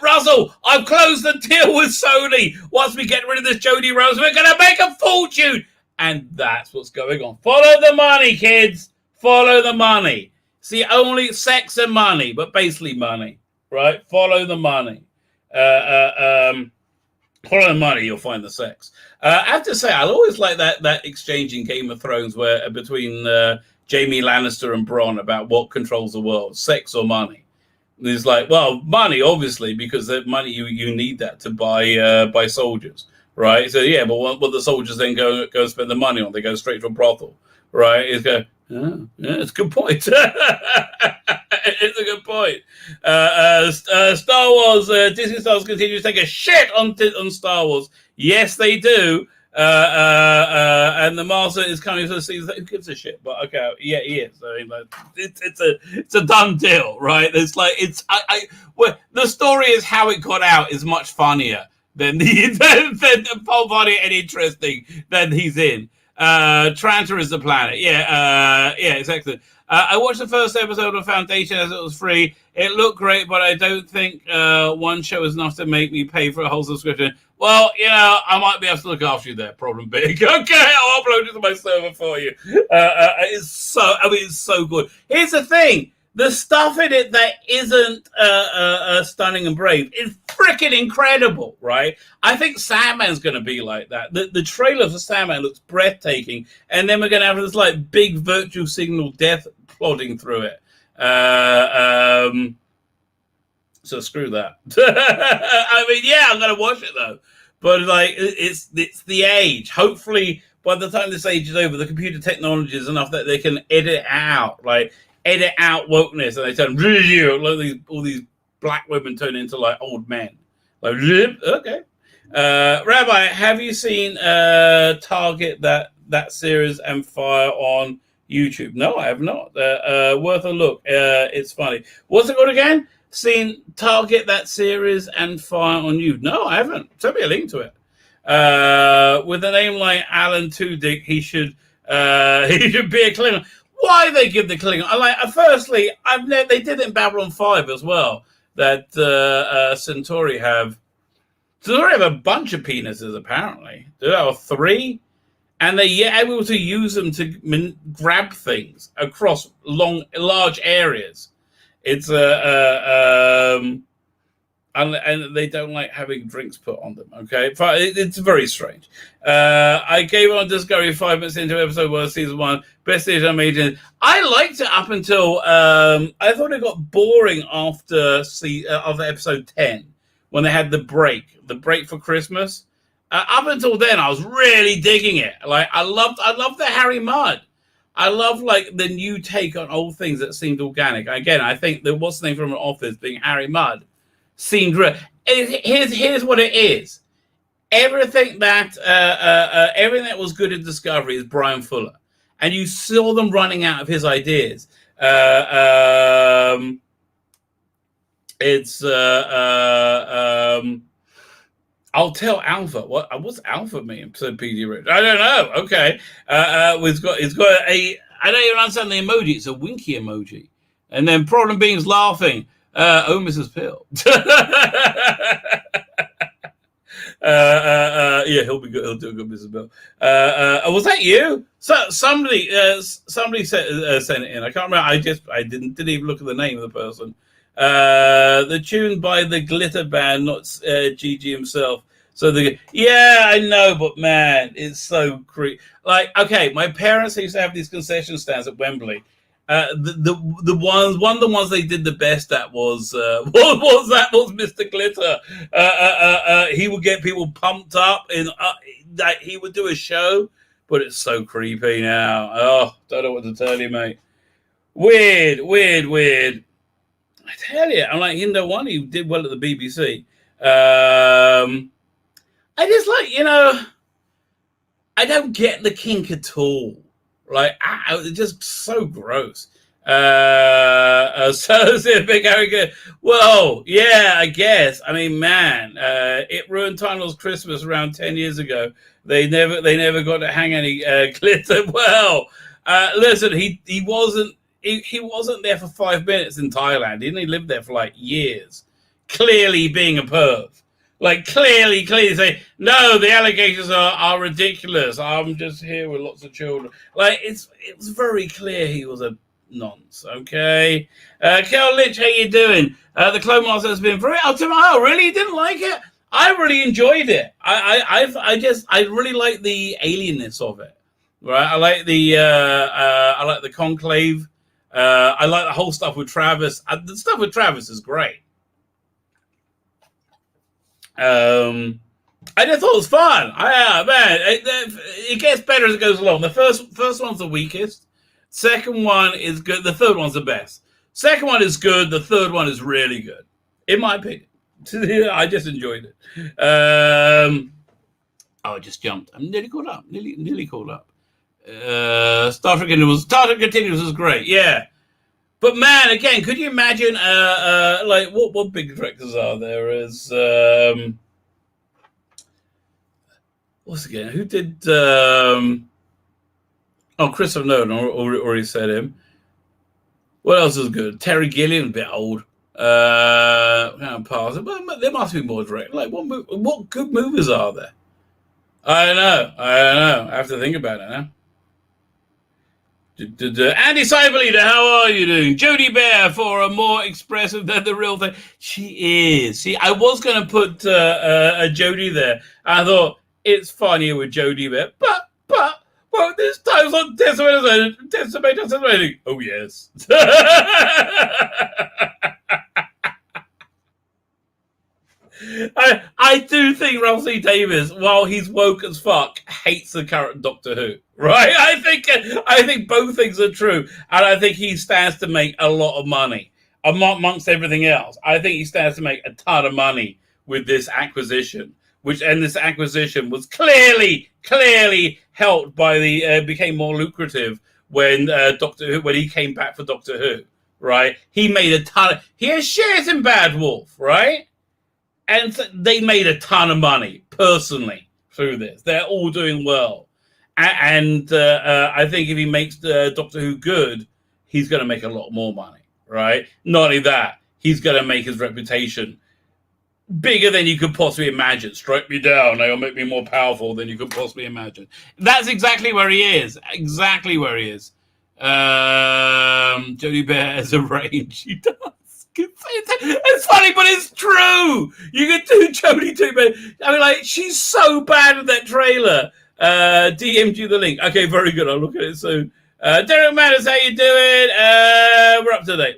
Russell, I've closed the deal with Sony. Once we get rid of this Jodie Rose, we're going to make a fortune." And that's what's going on. Follow the money, kids. Follow the money. See, only sex and money, but basically money, right? Follow the money. Follow the money, you'll find the sex. I have to say, I always like that exchange in Game of Thrones where between Jaime Lannister and Bronn about what controls the world, sex or money. And it's like, well, money, obviously, because the money you need that to buy soldiers, right? So yeah, but what the soldiers then go and spend the money on? They go straight to a brothel, right? It's go. Yeah, it's a good point. It's a good point. Star Wars, Disney Stars continue to take a shit on Star Wars. Yes, they do. And the Master is coming to the season. Who gives a shit? But okay, yeah, he is. I mean, it's a done deal, right? It's like well, the story is how it got out is much funnier than the whole body and interesting than he's in. Trantor is the planet. Yeah, exactly. I watched the first episode of Foundation as it was free. It looked great, but I don't think one show is enough to make me pay for a whole subscription. Well, I might be able to look after you there. Problem big. Okay, I'll upload it to my server for you. It's so good. Here's the thing. The stuff in it that isn't stunning and brave is freaking incredible, right? I think Sandman's going to be like that. The trailer for Sandman looks breathtaking, and then we're going to have this like big virtual signal death plodding through it. So screw that. I mean, yeah, I'm going to watch it though, but like it's the age. Hopefully, by the time this age is over, the computer technology is enough that they can edit out wokeness, and they turn like all these black women turn into like old men. Like, okay. Rabbi, have you seen Target that series and Fire on YouTube? No, I have not. Worth a look. It's funny. What's it called again? Seen Target that series and Fire on YouTube? No, I haven't. Send me a link to it. With a name like Alan Tudyk, he should be a Klingon. Why they give the Klingon? Firstly, they did it in Babylon 5 as well. That Centauri have a bunch of penises apparently. There are 3, and they're able to use them to grab things across large areas. It's and they don't like having drinks put on them. Okay, it's very strange. I gave on Discovery 5 minutes into episode 1 of season 1. Best season I made. I liked it up until I thought it got boring after episode 10 when they had the break for Christmas. Up until then, I was really digging it. Like I loved the Harry Mudd. I love like the new take on old things that seemed organic. Again, I think that what's the name from an office being Harry Mudd seemed real. Here's what it is. Everything that was good in Discovery is Brian Fuller, and you saw them running out of his ideas. I'll tell Alpha. What's Alpha mean? Said PD Rich. I don't know. Okay. It's got a. I don't even understand the emoji. It's a winky emoji, and then problem being is laughing. Oh, Mrs. Pill. Yeah, he'll be good. He'll do a good Mrs. Pill. Was that you? Somebody sent it in. I can't remember. I didn't even look at the name of the person. The tune by the Glitter Band, not Gigi himself. So I know, but man, it's so creepy. Like, okay, my parents used to have these concession stands at Wembley. The one of the ones they did the best at was Mr. Glitter. He would get people pumped up, and he would do a show, but it's so creepy now. Oh, don't know what to tell you, mate. Weird. I tell you, I'm like, one, he did well at the BBC. I just like, I don't get the kink at all. Like, it's just so gross. So it's a big arrogant. Well, yeah, I guess. I mean, man, it ruined Tyler's Christmas around 10 years ago. They never got to hang any glitter. Well, listen, he wasn't there for 5 minutes in Thailand. He didn't live there for like years. Clearly being a perv. Like clearly say, no, the allegations are ridiculous. I'm just here with lots of children. Like it's very clear he was a nonce. Okay, Kel Lynch, how you doing? The Clone Master has been very. Oh, really? You didn't like it? I really enjoyed it. I really like the alienness of it. Right? I like the conclave. I like the whole stuff with Travis. The stuff with Travis is great. I just thought it was fun. It gets better as it goes along. The first one's the weakest. Second one is good. The third one's the best. Second one is good. The third one is really good, in my opinion. I just enjoyed it. I just jumped. I'm nearly caught up. Nearly caught up. Star Trek Continuous was great. Yeah. But man, again, could you imagine like what big directors are there? Is what's again? Who did Christopher Nolan already said him. What else is good? Terry Gilliam, a bit old. Pass it. But there must be more direct. Like what good movies are there? I don't know. I have to think about it now. Andy Cyberleader, how are you doing? Jodie Bear for a more expressive than the real thing. She is. See, I was going to put a Jodie there. I thought it's funnier with Jodie Bear, but this time's on Decimator. Oh yes. I do think Ralph C. Davis, while he's woke as fuck, hates the current Doctor Who. Right? I think both things are true, and I think he stands to make a lot of money amongst everything else. I think he stands to make a ton of money with this acquisition, and this acquisition was clearly helped by became more lucrative when Doctor Who, when he came back for Doctor Who. Right? He made a ton. He has shares in Bad Wolf. Right? And they made a ton of money, personally, through this. They're all doing well. And I think if he makes Doctor Who good, he's going to make a lot more money, right? Not only that, he's going to make his reputation bigger than you could possibly imagine. Strike me down, I'll make me more powerful than you could possibly imagine. That's exactly where he is. Exactly where he is. Jodie Bear has a range. She does. It's funny, but it's true. You could do Jodie too, but I mean, like, she's so bad at that trailer. DM'd you the link. Okay, very good. I'll look at it soon. Derek Matters, how you doing? We're up to date.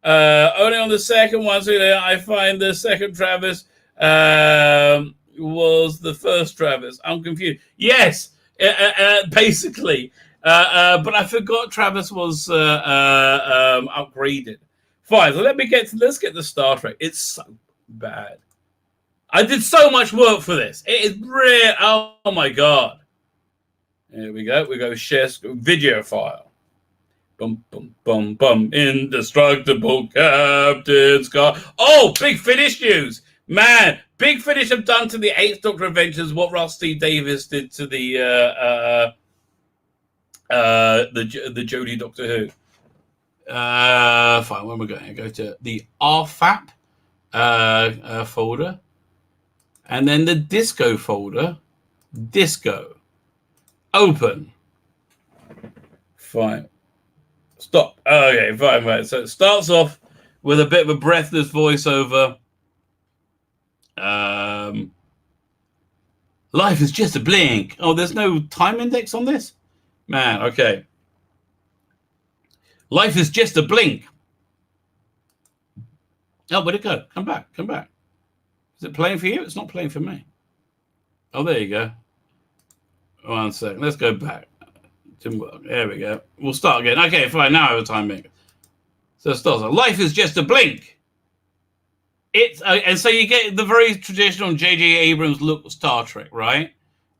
Only on the second one, so I find the second Travis was the first Travis. I'm confused. Yes, basically. But I forgot Travis was upgraded. Fine, so let's get to Star Trek. It's so bad. I did so much work for this. It is real. Oh my god. Here we go. We go share video file. Bum bum bum bum. Indestructible Captain Scott. Oh, Big Finish news. Man, Big Finish have done to the Eighth Doctor Adventures what Rusty Davis did to the Jodie Doctor Who. Fine, where am I going? I go to the RFAP folder, and then the Disco folder. Disco. Open. Fine. Stop. Okay, fine. So it starts off with a bit of a breathless voiceover. Life is just a blink. Oh, there's no time index on this? Man, okay. Life is just a blink. Oh, where'd it go? Come back. Is it playing for you? It's not playing for me. Oh, there you go. 1 second. Let's go back. Didn't work. There we go. We'll start again. Okay, fine. Now I have a time index. So it starts. Life is just a blink. It's and so you get the very traditional J.J. Abrams look Star Trek, right?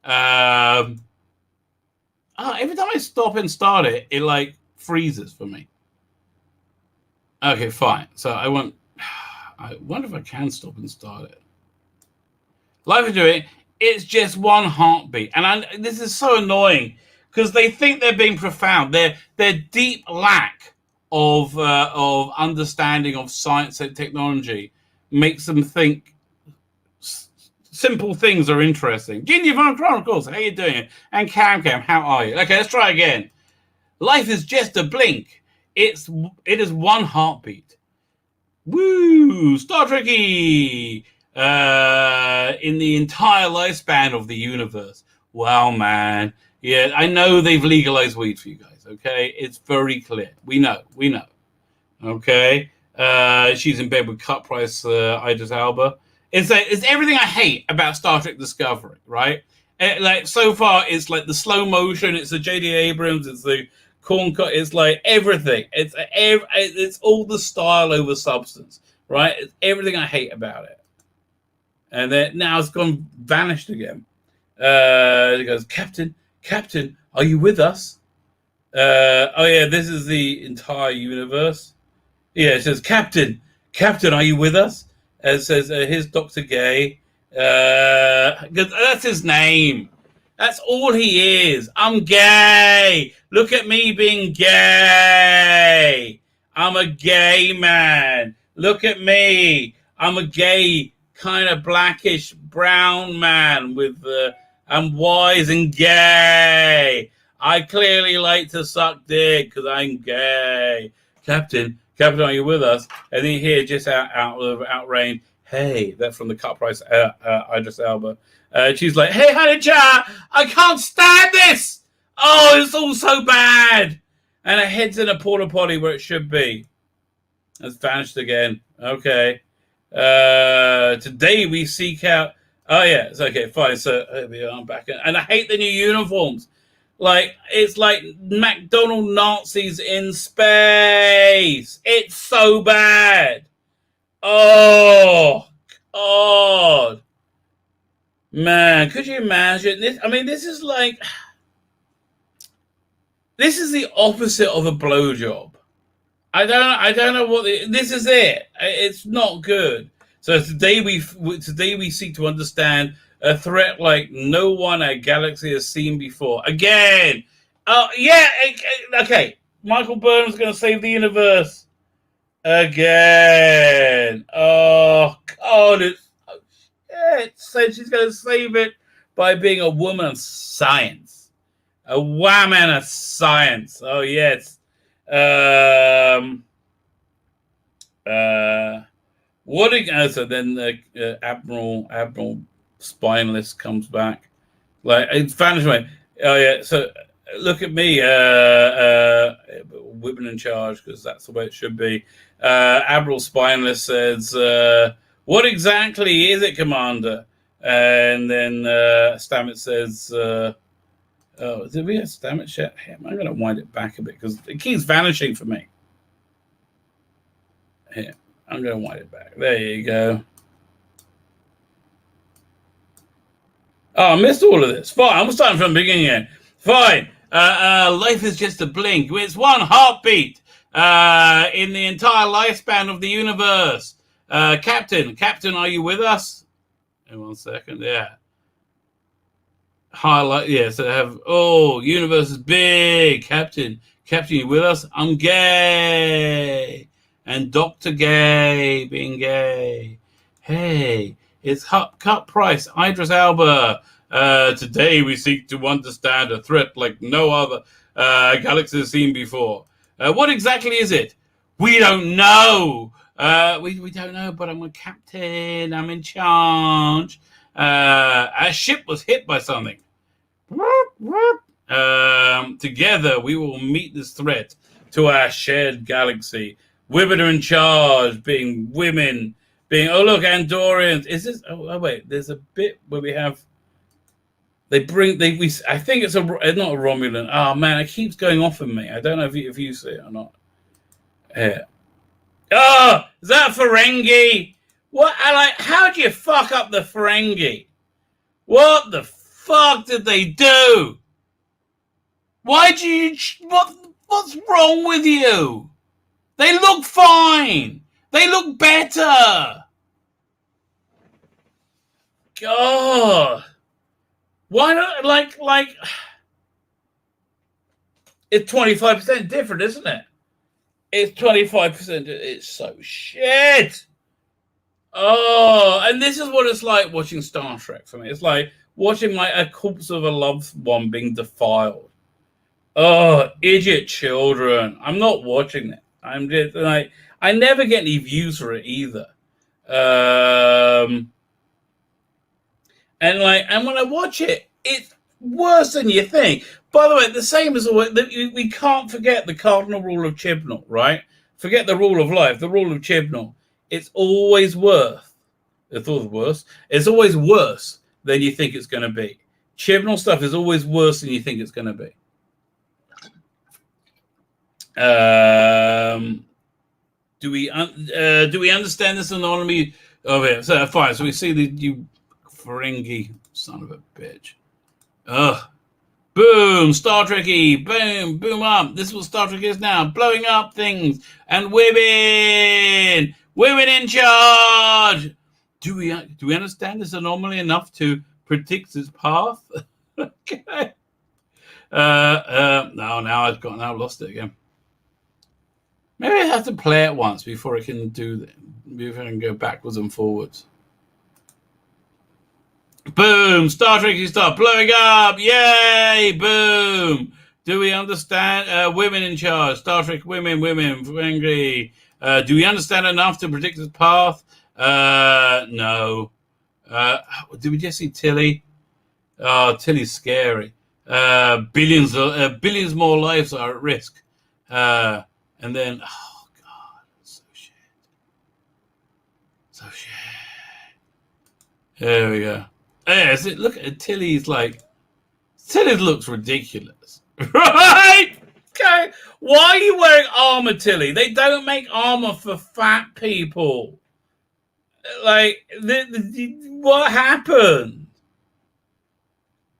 Every time I stop and start it, it like freezes for me. Okay, fine. So I wonder if I can stop and start it. Life is doing. It's just one heartbeat, and this is so annoying because they think they're being profound. Their deep lack of understanding of science and technology makes them think simple things are interesting. Ginger Von Chronicles, how you doing? And Cam, how are you? Okay, let's try again. Life is just a blink. It is one heartbeat. Woo! Star Trekky! In the entire lifespan of the universe. Wow, man. Yeah, I know they've legalized weed for you guys, okay? It's very clear. We know. Okay? She's in bed with cut price Idris Elba. It's everything I hate about Star Trek Discovery, right? Like, so far, it's like the slow motion, it's the J.D. Abrams, it's the corn cut, it's like everything. It's all the style over substance, right? It's everything I hate about it. And then now it's vanished again. It goes, Captain, are you with us? Oh yeah, this is the entire universe. Yeah, it says, Captain, are you with us? It says, here's Dr. Gay. That's his name. That's all he is. I'm gay. Look at me being gay. I'm a gay man. Look at me. I'm a gay, kind of blackish brown man with I'm wise and gay. I clearly like to suck dick because I'm gay. Captain, are you with us? And then here, just out rain. Hey, that's from the cut price Idris Elba. She's like, hey, honey, I can't stand this. Oh, it's all so bad. And her head's in a porta potty where it should be. It's vanished again. Okay. Today we seek out. Oh yeah, it's okay, fine. So here we are, I'm back, and I hate the new uniforms. Like, it's like McDonald Nazis in space. It's so bad. Oh God, man, could you imagine this? I mean, this is like, this is the opposite of a blowjob. I don't know what this is. It's not good. So today we seek to understand a threat like no one our galaxy has seen before. Again, yeah, okay. Michael Burnham's going to save the universe again. Oh God, it's shit. So she's going to save it by being a woman of science, a woman of science. Oh yes. So then Admiral Spineless comes back. Like it's vanished away. Oh yeah. So look at me, women in charge, because that's the way it should be. Admiral Spineless says, "What exactly is it, Commander?" And then Stamets says, "Oh, did we have Stamets yet? I'm going to wind it back a bit because it keeps vanishing for me." Here, I'm going to wind it back. There you go. Oh, I missed all of this. Fine, I'm starting from the beginning again. Fine. Life is just a blink. It's one heartbeat in the entire lifespan of the universe. Captain, are you with us? In 1 second, yeah. Highlight, yeah. So they have, universe is big. Captain, you with us? I'm gay. And Dr. Gay being gay. Hey, it's Cut Price, Idris Elba. Today we seek to understand a threat like no other galaxy has seen before. What exactly is it? We don't know. We don't know, but I'm a captain. I'm in charge. Our ship was hit by something. Together we will meet this threat to our shared galaxy. Women are in charge, being women, being, oh look, Andorians. Is this, oh wait, there's a bit where we have, I think it's not a Romulan. Oh man, it keeps going off of me. I don't know if you see it or not. Yeah. Oh, is that Ferengi? What? How do you fuck up the Ferengi? What the fuck did they do? What's wrong with you? They look fine. They look better. God. Why not? Like, it's 25% different, isn't it? It's 25%. It's so shit. Oh, and this is what it's like watching Star Trek for me. It's like watching a corpse of a loved one being defiled. Oh, idiot children. I'm not watching it. I'm just like, I never get any views for it either. And when I watch it, it's worse than you think. By the way, the same as always, we can't forget the cardinal rule of Chibnall, right? Forget the rule of life, the rule of Chibnall. It's always worse. It's always worse. It's always worse than you think it's going to be. Chibnall stuff is always worse than you think it's going to be. Do we understand this anomaly of it? So fine. So we see you Ferengi son of a bitch. Ugh. Boom, Star Trek-y. Boom, boom up. This is what Star Trek is now. Blowing up things. And women. Women in charge. Do we understand this anomaly enough to predict its path? Okay. Now I've lost it again. Maybe I have to play it once before I can do that. Before I can go backwards and forwards. Boom! Star Trek, you start blowing up! Yay! Boom! Do we understand? Women in charge. Star Trek, women, angry. Do we understand enough to predict the path? No. Did we just see Tilly? Oh, Tilly's scary. Billions more lives are at risk. And then, oh God, so shit. There we go. Yeah, look at Tilly's Tilly looks ridiculous. Right? Okay. Why are you wearing armor, Tilly? They don't make armor for fat people. What happened?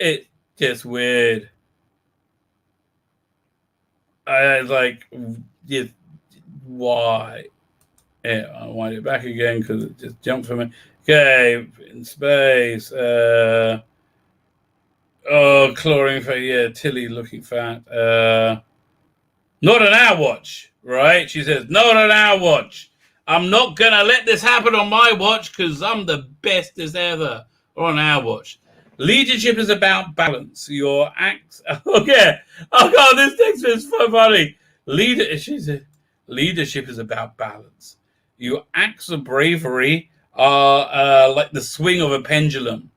It's just weird. Why? Yeah, I'll wind it back again because it just jumped for me. Okay, in space. Chlorine fat. Yeah, Tilly looking fat. Not on our watch, right? She says, not on our watch. I'm not going to let this happen on my watch because I'm the bestest ever. Or on our watch. Leadership is about balance. Your acts. Oh, yeah. Oh, God, this text is so funny. Leadership is about balance. Your acts of bravery are like the swing of a pendulum,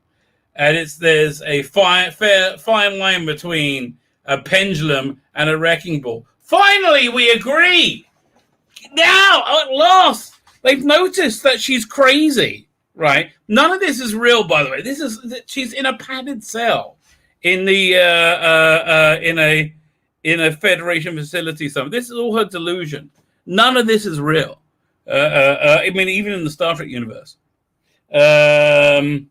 and there's a fine line between a pendulum and a wrecking ball. Finally, we agree. Now, at last, they've noticed that she's crazy, right? None of this is real, by the way. She's in a padded cell in the in a Federation facility. This is all her delusion. None of this is real. I mean, even in the Star Trek universe. There's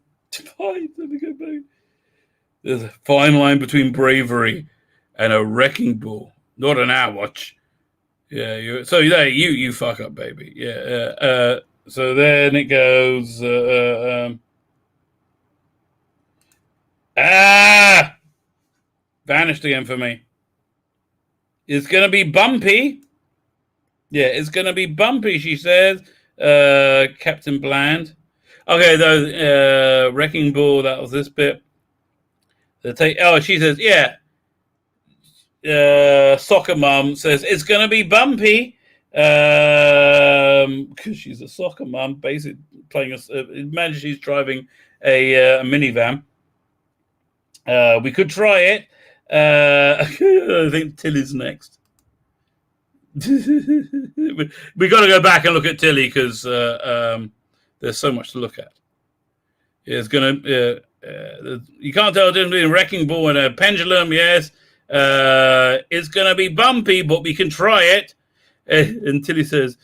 a fine line between bravery and a wrecking ball. Not on our watch. Yeah, you fuck up, baby. Yeah. So then it goes. Vanished again for me. It's gonna be bumpy. Yeah, it's gonna be bumpy. She says. Captain Bland. Okay, though. Wrecking ball. That was this bit. She says, yeah. Soccer mom says it's gonna be bumpy because she's a soccer mom, basically playing imagine she's driving a minivan. We could try it. I think Tilly's next. We got to go back and look at Tilly because there's so much to look at. It's gonna you can't tell the difference between a wrecking ball and a pendulum. Yes. It's gonna be bumpy, but we can try it. And Tilly says,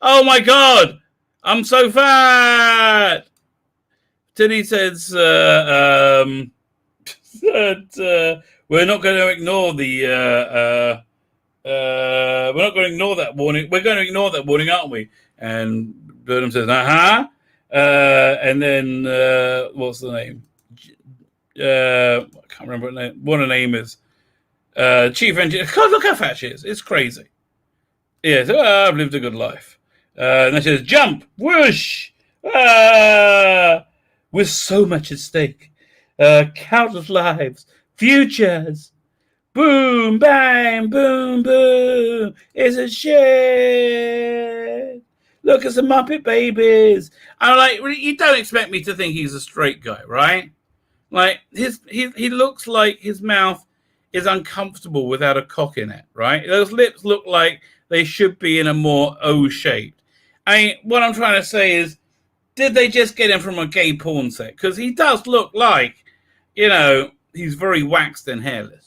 "Oh my God, I'm so fat." Tilly says that we're not going to ignore we're not going to ignore that warning. We're going to ignore that warning, aren't we? And Burnham says, and then what's the name? I can't remember what her name is. Chief engineer. God, look how fat she is. It's crazy. Yeah, so I've lived a good life. And then she says, jump, whoosh, with so much at stake. Countless lives, futures. Boom, bang, boom, boom. It's a shit. Look at the Muppet Babies. I'm like, you don't expect me to think he's a straight guy, right? Like he looks like his mouth is uncomfortable without a cock in it, right? Those lips look like they should be in a more O shaped. What I'm trying to say is, did they just get him from a gay porn set? Because he does look like, he's very waxed and hairless.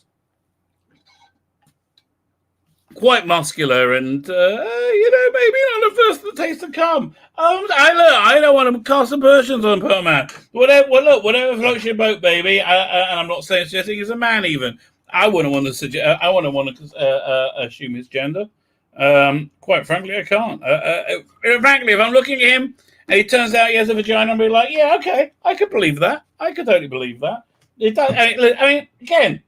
Quite muscular and, maybe not the first the taste to come. I don't want to cast aspersions on poor man. Whatever floats your boat, baby. And I'm not suggesting he's a man even. I wouldn't want to assume his gender. Quite frankly, I can't. Frankly, if I'm looking at him and he turns out he has a vagina, I'll be like, yeah, okay, I could believe that. I could totally believe that. It does. Again,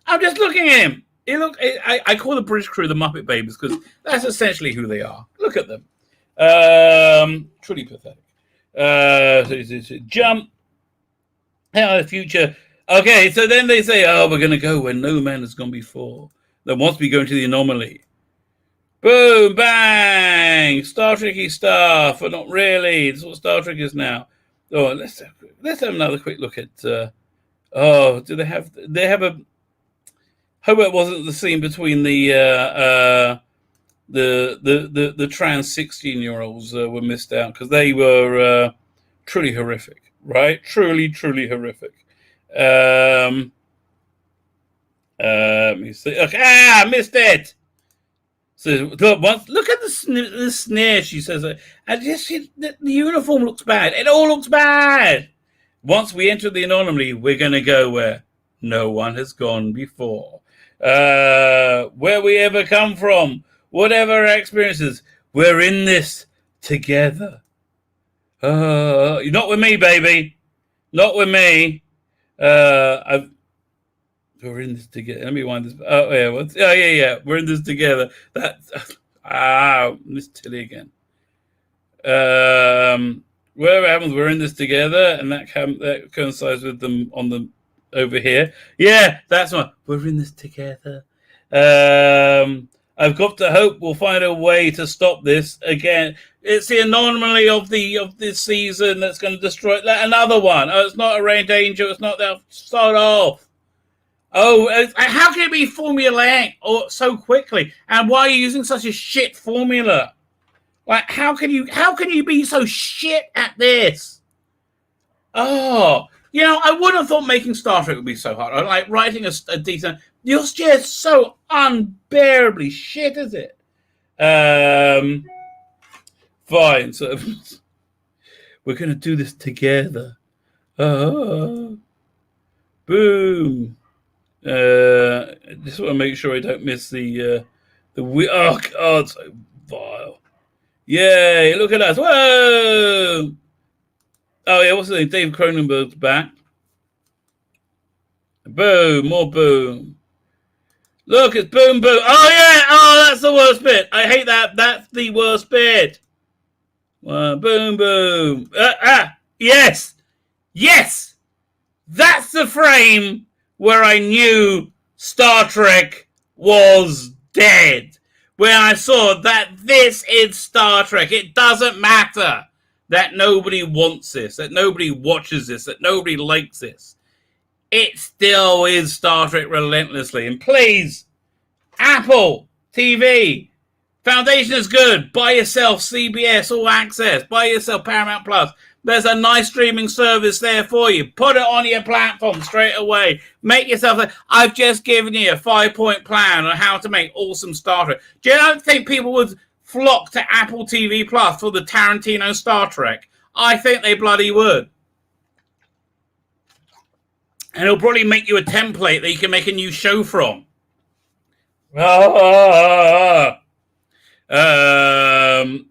I'm just looking at him. I call the British crew the Muppet Babies because that's essentially who they are. Look at them. Truly pathetic. Jump. The future. Okay, so then they say, we're going to go where no man has gone before. Then once we go into the anomaly. Boom, bang. Star Trek-y stuff, but not really. It's what Star Trek is now. Oh, let's have another quick look at... do they have a... Hope it wasn't the scene between the trans 16-year-olds were missed out because they were truly horrific, right? Truly horrific. Let me see. Okay, I missed it. So look at the snare. She says, the uniform looks bad. It all looks bad. Once we enter the anomaly, we're going to go where no one has gone before. Where we ever come from, whatever our experiences, we're in this together. You're not with me, baby. Not with me. We're in this together. Let me wind this. Oh yeah. We're in this together. Miss Tilly again. Whatever happens, we're in this together, and that coincides with them on the over here. Yeah, that's one. We're in this together. I've got to hope we'll find a way to stop this again. It's the anomaly of this season that's going to destroy another one. Oh, it's not a rain danger. It's not that. Start off. Oh, how can it be formulaic so quickly? And why are you using such a shit formula? Like, how can you be so shit at this? Oh, I wouldn't have thought making Star Trek would be so hard. Like writing a decent. You're just so unbearably shit at it. Fine. So we're gonna do this together. Boom. Just want to make sure I don't miss the. Oh God, so vile. Yay! Look at us. Whoa! Oh yeah, what's the name? Dave Cronenberg's back. Boom! More boom. Look, it's boom, boom. Oh yeah! Oh, that's the worst bit. I hate that. That's the worst bit. Boom, boom. Yes, yes. That's the frame where I knew Star Trek was dead. When I saw that this is Star Trek, it doesn't matter that nobody wants this, that nobody watches this, that nobody likes this. It still is Star Trek relentlessly. And please, Apple TV, Foundation is good. Buy yourself CBS All Access. Buy yourself Paramount Plus. There's a nice streaming service there for you. Put it on your platform straight away. Make yourself I've just given you a 5-point plan on how to make awesome Star Trek. Do you not think people would flock to Apple TV Plus for the Tarantino Star Trek? I think they bloody would. And it'll probably make you a template that you can make a new show from.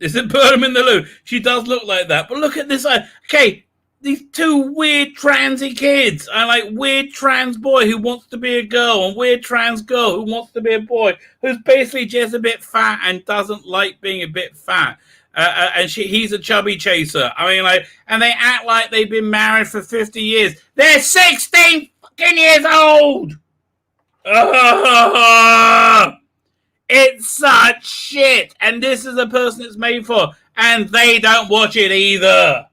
Is it Burnham in the Loo? She does look like that, but look at this. Okay, these two weird transy kids. I like weird trans boy who wants to be a girl and weird trans girl who wants to be a boy who's basically just a bit fat and doesn't like being a bit fat. And he's a chubby chaser. I mean, and they act like they've been married for 50 years. They're 16 fucking years old. It's such shit, and this is the person it's made for, and they don't watch it either.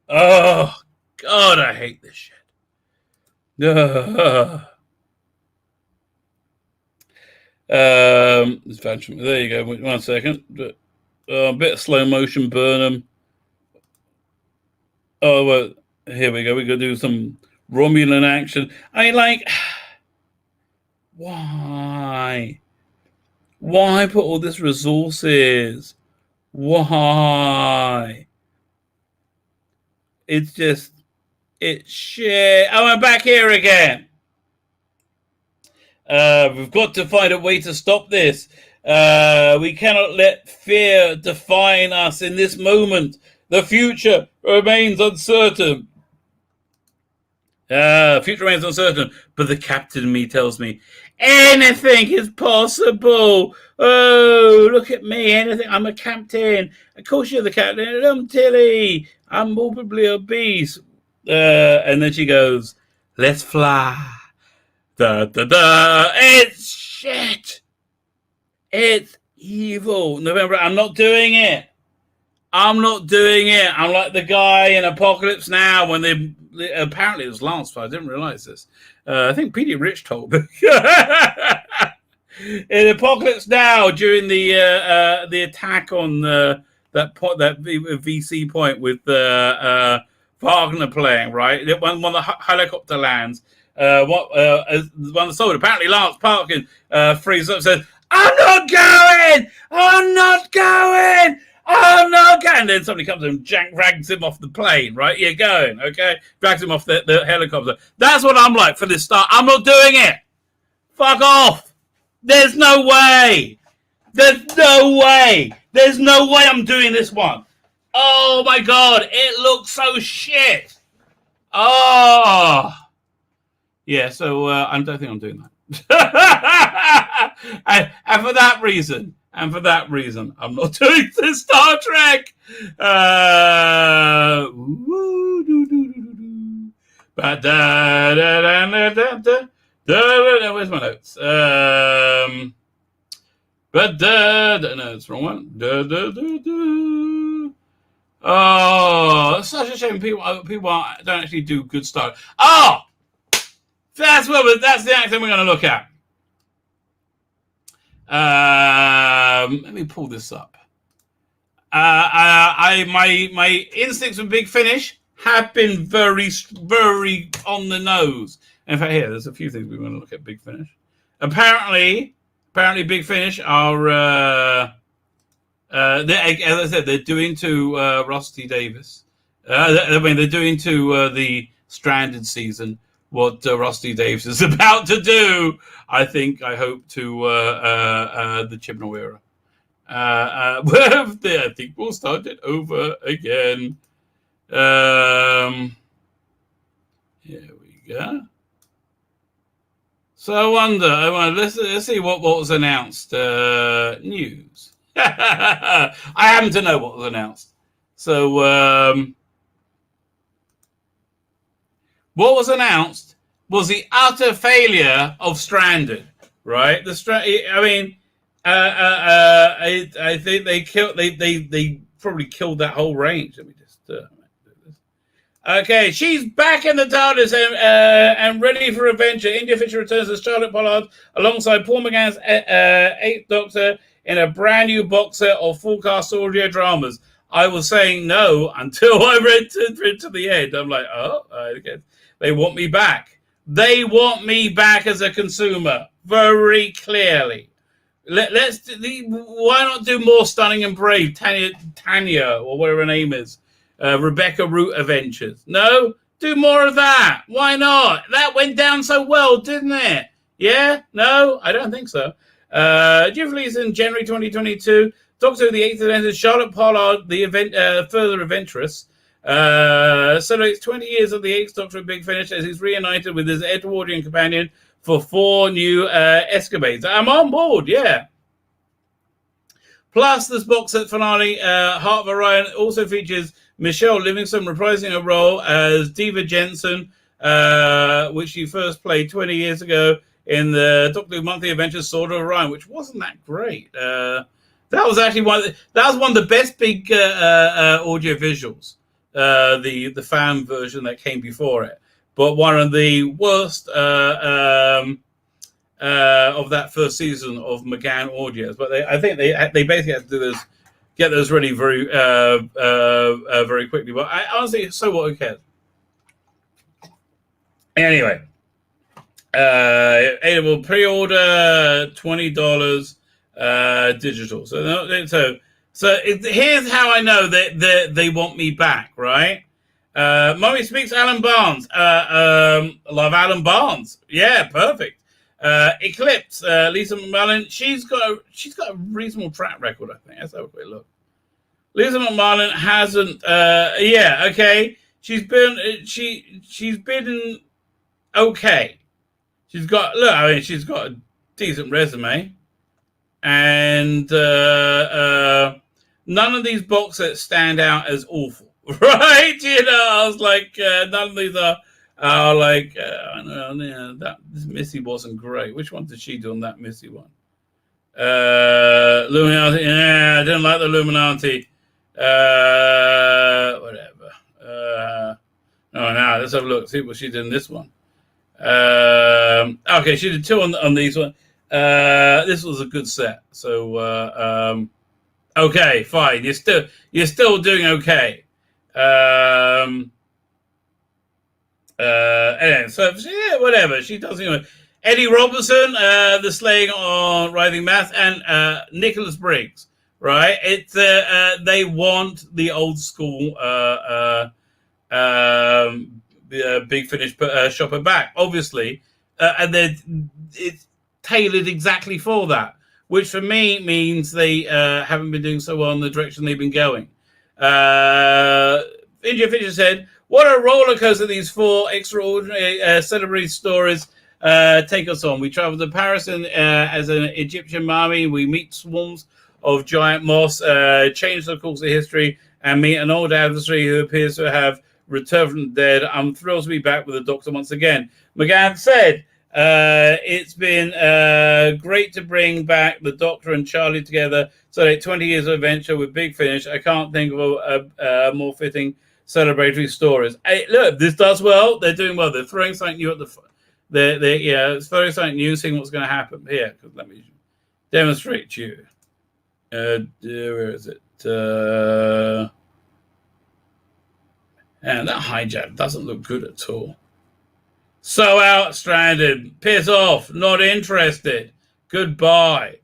Oh God, I hate this shit. There you go. 1 second. A bit of slow motion Burnham. Oh well, here we go. We're gonna do some Romulan action. I mean, why? Why put all this resources? Why? It's shit. Oh, I'm back here again. We've got to find a way to stop this. We cannot let fear define us in this moment. The future remains uncertain. Future remains uncertain, but the captain in me tells me anything is possible. Oh, look at me. Anything. I'm a captain. Of course you're the captain. I'm Tilly. I'm morbidly obese. And then she goes, let's fly. Da, da, da. It's shit. It's evil. November, I'm not doing it. I'm like the guy in Apocalypse Now when they apparently it was Lance, but I didn't realize this. I think Petey Rich told me. In Apocalypse Now, during the attack on that VC point with Wagner playing, right? When the helicopter lands, one of the soldiers, apparently Lance Parkin, freezes up and says, I'm not going! And then somebody comes and drags him off the plane, right? You're going, okay? Drags him off the helicopter. That's what I'm like for this start. I'm not doing it. Fuck off. There's no way. There's no way I'm doing this one. Oh, my God. It looks so shit. Oh. Yeah, so I don't think I'm doing that. and for that reason, I'm not doing this Star Trek. Where's my notes? But no, it's the wrong one. Oh, it's such a shame people don't actually do good stuff. Oh, that's the next thing we're going to look at. Let me pull this up. My instincts with Big Finish have been very, very on the nose. In fact, here there's a few things we want to look at Big Finish. Apparently, Big Finish are, as I said, they're doing to Rusty Davis. They're doing to the Stranded season what Rusty Davis is about to do. I hope to the Chibnall era. I think we'll start it over again. Here we go. So I wonder. Let's see what was announced. News. I happen to know what was announced. So what was announced was the utter failure of Stranded. Right? I think they probably killed that whole range. Let me just do this. Okay, she's back in the TARDIS and ready for adventure. India Fisher returns as Charlotte Pollard alongside Paul McGann's Eighth Doctor in a brand new box set of full cast audio dramas. I was saying no until I read to the end. I'm like, okay. They want me back. They want me back as a consumer very clearly. Why not do more Stunning and Brave, Tanya, or whatever her name is, Rebecca Root Adventures? No, do more of that. Why not? That went down so well, didn't it? Yeah? No, I don't think so. Due release in January 2022. Doctor Who, the Eighth Adventure, Charlotte Pollard, the further adventuress, celebrates 20 years of the Eighth Doctor with Big Finish as he's reunited with his Edwardian companion for 4 new escapades. I'm on board, yeah. Plus, this box set finale, Heart of Orion, also features Michelle Livingston reprising her role as Diva Jensen, which she first played 20 years ago in the Doctor Who Monthly Adventures Sword of Orion, which wasn't that great. That was actually one of the best big audio visuals, the fan version that came before it. But one of the worst of that first season of McGann audios. But I think they basically had to do this, get those ready very very quickly. But I honestly, so what? Who cares? Anyway, available pre-order $20 digital. So here's how I know that they want me back, right? Mummy Speaks Alan Barnes. Love Alan Barnes. Yeah, perfect. Eclipse, Lisa McMullen. She's got a reasonable track record, I think. Let's have a quick look. Lisa McMullen hasn't. Yeah, okay. She's been okay. She's got a decent resume, and none of these box sets stand out as awful. Right, I was like, none of these are like, I don't know, this Missy wasn't great. Which one did she do on that Missy one? Illuminati. Yeah, I didn't like the Illuminati. Whatever. Let's have a look. See what she did in this one. Okay, she did 2 on these one. This was a good set. So, okay, fine. You're still doing okay. Anyway, so yeah, whatever. She does. Eddie Robertson, the slaying on Writhing Math, and Nicholas Briggs. Right? It's they want the old school Big Finish shopper back, obviously, and it's tailored exactly for that. Which for me means they haven't been doing so well in the direction they've been going. India Fisher said, "What a roller coaster these 4 extraordinary celebrity stories take us on. We travel to Paris as an Egyptian mummy. We meet swarms of giant moths, change the course of history, and meet an old adversary who appears to have returned from the dead. I'm thrilled to be back with the Doctor once again." McGann said, It's been great to bring back the Doctor and Charlie together. So like 20 years of adventure with Big Finish. I can't think of a more fitting celebratory stories. Hey, look, this does well. They're doing well. They're throwing something new at the. It's throwing something new, seeing what's going to happen here. Let me demonstrate to you. Where is it? And that hijack doesn't look good at all. So out, stranded. Piss off. Not interested. Goodbye.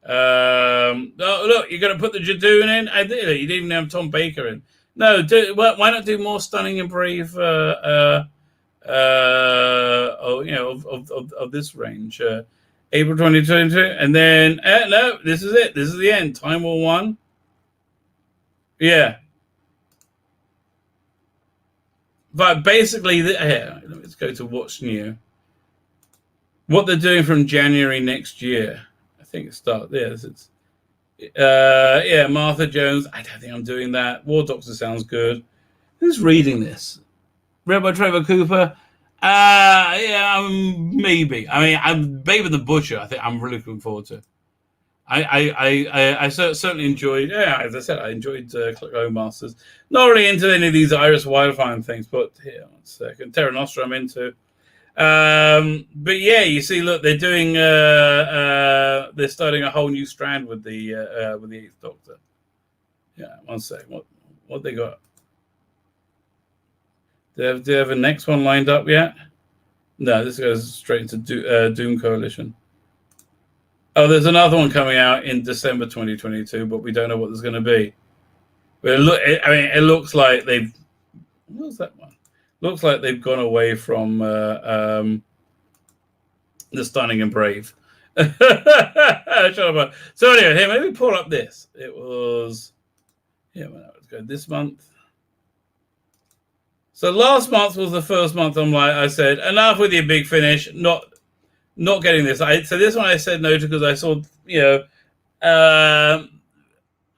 Oh, look, you're going to put the Jadoon in? I did it. You didn't even have Tom Baker in. No, why not do more stunning and brave? Of this range. April 2022, and then no, this is it. This is the end. Time War 1. Yeah. But basically, here, let's go to what's new. What they're doing from January next year. I think it starts there. Yeah, Martha Jones. I don't think I'm doing that. War Doctor sounds good. Who's reading this? Rabbi Trevor Cooper. Maybe. I mean, I'm Babe and the Butcher. I think I'm really looking forward to. I certainly enjoyed. Yeah, as I said, I enjoyed Clone Masters. Not really into any of these Iris Wildfire things, but here, 1 second. Terra Nostra I'm into. But yeah, you see, look, they're doing. They're starting a whole new strand with the 8th Doctor. Yeah, 1 second. What they got? Do they have a next one lined up yet? No, this goes straight into Doom Coalition. Oh, there's another one coming out in December 2022, but we don't know what there's going to be. But it looks like they've. What was that one? Looks like they've gone away from the Stunning and Brave. So anyway, here, maybe pull up this. It was. Yeah, let's go this month. So last month was the first month. I said, enough with your Big Finish. Not getting this. So this one I said no to because I saw,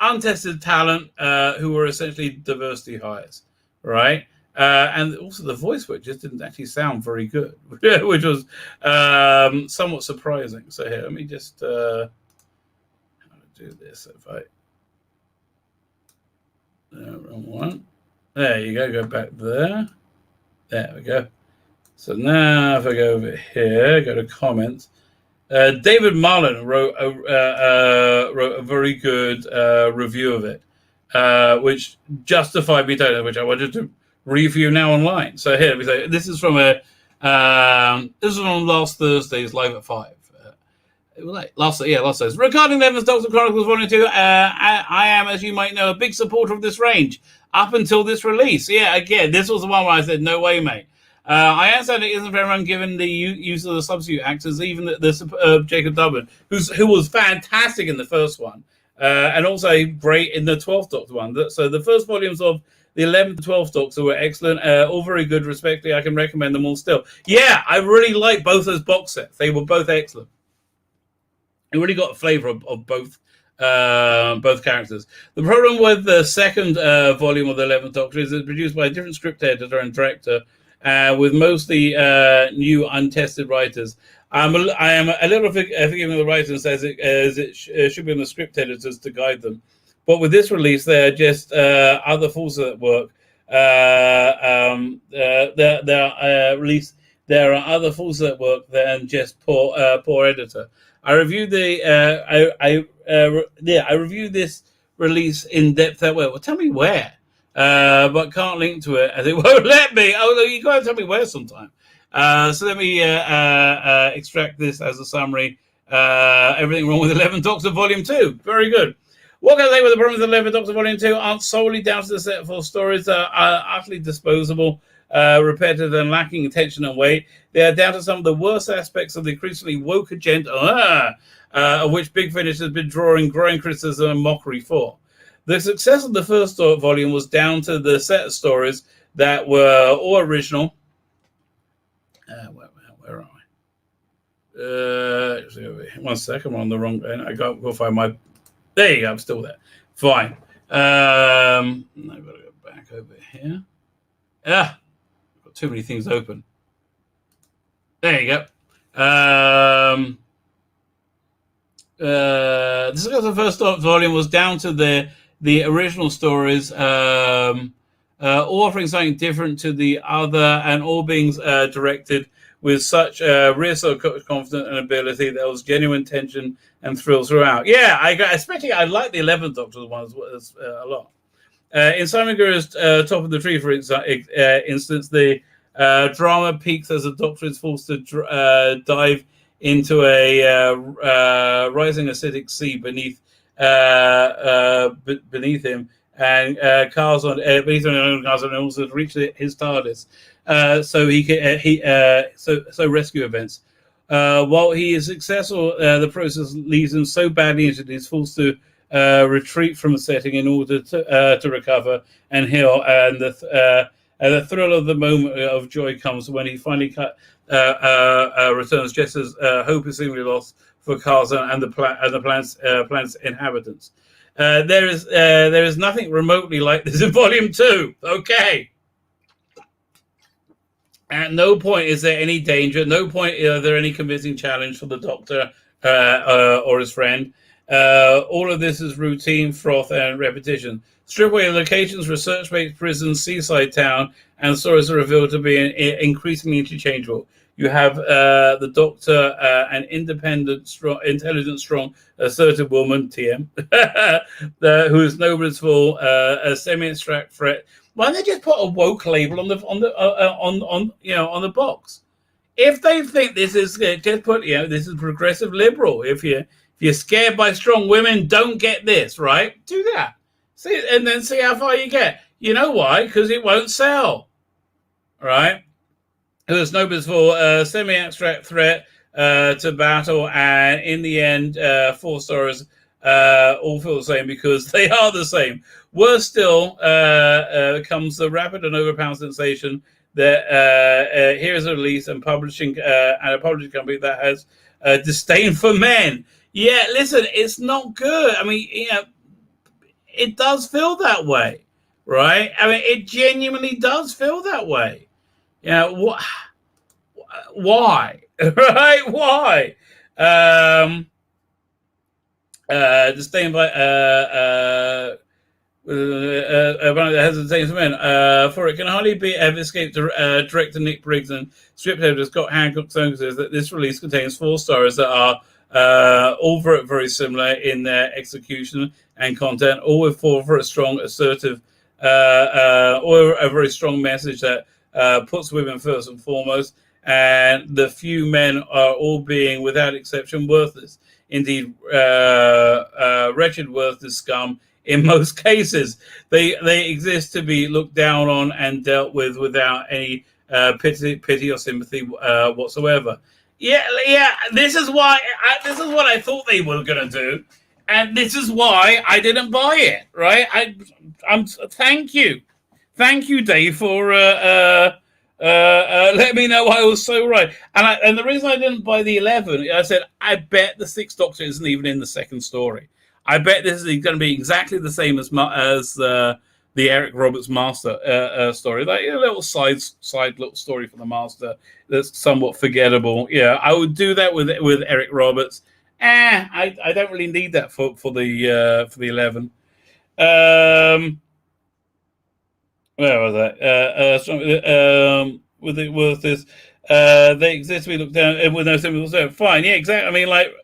untested talent who were essentially diversity hires, right? And also the voice work just didn't actually sound very good, which was somewhat surprising. So here, let me just how to do this. If I wrong one. There you go. Go back there. There we go. So now if I go over here, go to comments. David Marlin wrote a very good review of it, which justified me doing it, which I wanted to review now online. So here we say this is from last Thursday's Live at 5. Last Thursday. Regarding Levin's Doctor Chronicles Volume 2, I am, as you might know, a big supporter of this range up until this release. Yeah, again, this was the one where I said, no way, mate. I understand it isn't very much given the use of the substitute actors, even the superb Jacob Dublin, who was fantastic in the first one, and also great in the 12th Doctor one. So the first volumes of the 11th and 12th Doctor were excellent, all very good, respectively. I can recommend them all still. Yeah, I really like both those box sets. They were both excellent. You really got a flavour of both characters. The problem with the second volume of the 11th Doctor is it's produced by a different script editor and director, with mostly new, untested writers. I am a little forgiving of the writer and says it should be on the script editors to guide them. But with this release, they're just other fools at work. There are other fools at work than just poor editor. I reviewed I reviewed this release in depth that way. Well, tell me where. But can't link to it as it won't let me. Oh, you got to tell me where sometime. So let me extract this as a summary. Everything wrong with 11th Doctor Volume 2. Very good. What can I say with the problems of 11th Doctor Volume 2 aren't solely down to the set for stories that are utterly disposable, repetitive, and lacking attention and weight. They are down to some of the worst aspects of the increasingly woke agenda, of which Big Finish has been drawing growing criticism and mockery for. The success of the first volume was down to the set of stories that were all original. Where are I? 1 second, I'm on the wrong end. I got to go find my. There you go. I'm still there. Fine. I've got to go back over here. I've got too many things open. There you go. This is because the first volume was down to the original stories, all offering something different to the other, and all being directed with such real confidence and ability. There was genuine tension and thrill throughout. Yeah, I like the 11th Doctor one a lot. In Simon Guru's Top of the Tree, for instance, the drama peaks as the Doctor is forced to dive into a rising acidic sea beneath him, and Carlson beneath him, and also to reach his TARDIS, so he can so rescue events. While he is successful, the process leaves him so badly injured he's forced to retreat from the setting in order to recover and heal. And the thrill of the moment of joy comes when he finally returns, just as hope is seemingly lost for Carlson and the planet's inhabitants. There is nothing remotely like this in Volume 2. Okay. At no point is there any danger. At no point is there any convincing challenge for the Doctor or his friend. All of this is routine, froth, and repetition. Strip away locations, research-based prisons, seaside town, and stories are revealed to be increasingly interchangeable. You have the Doctor, an independent, strong, intelligent, strong, assertive woman, TM, who is noticeable, a semi-abstract threat. Why don't they just put a woke label on the box? If they think this is just put, this is progressive liberal. If you're scared by strong women, don't get this, right? Do that. See, and then see how far you get. You know why? Because it won't sell, right? There's no visible semi-abstract threat to battle, and in the end, 4 stories all feel the same because they are the same. Worse still comes the rapid and overpowering sensation that here is a release and publishing and a publishing company that has disdain for men. Yeah, listen, it's not good. I mean, it does feel that way, right? I mean, it genuinely does feel that way. Why? Right? Why? Disdain by hesitation for men. For it can hardly have escaped director Nick Briggs and script editor Scott Hancock says that this release contains 4 stories that are all very, very similar in their execution and content, all with 4 very strong, assertive, or a very strong message that puts women first and foremost, and the few men are all being, without exception, worthless. Indeed, wretched, worthless scum. In most cases, they exist to be looked down on and dealt with without any pity or sympathy whatsoever. Yeah. This is why. This is what I thought they were going to do, and this is why I didn't buy it. Right? I'm. Thank you, Dave, for let me know I was so right. And the reason I didn't buy the 11, I said I bet the 6th Doctor isn't even in the second story. I bet this is going to be exactly the same as the Eric Roberts Master story. Like a little side little story for the Master that's somewhat forgettable. Yeah, I would do that with Eric Roberts. I don't really need that for the 11. Where was that? With this, they exist to be looked down with no symbol. Fine, yeah, exactly. I mean, like,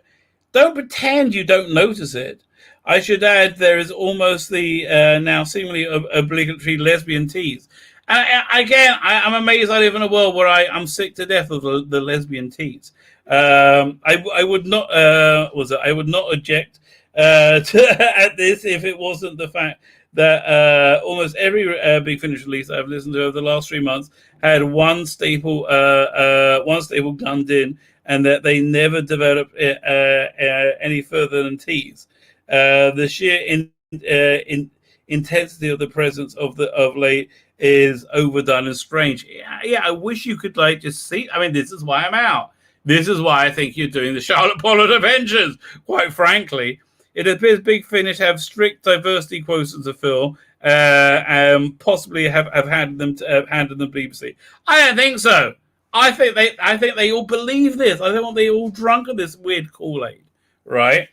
don't pretend you don't notice it. I should add there is almost the now seemingly obligatory lesbian tease. I'm amazed I live in a world where I'm sick to death of the lesbian tease. I would not I would not object at this if it wasn't the fact that almost every Big Finish release I've listened to over the last 3 months had one staple gunned in, and that they never developed any further than tease. The sheer intensity of the presence of late is overdone and strange. Yeah, I wish you could just see. I mean, this is why I'm out. This is why I think you're doing the Charlotte Pollard Avengers. Quite frankly, it appears Big Finish have strict diversity quotas to fill, and possibly have handed them BBC. I don't think so. I think they all believe this. I think they all drunk of this weird Kool-Aid, right?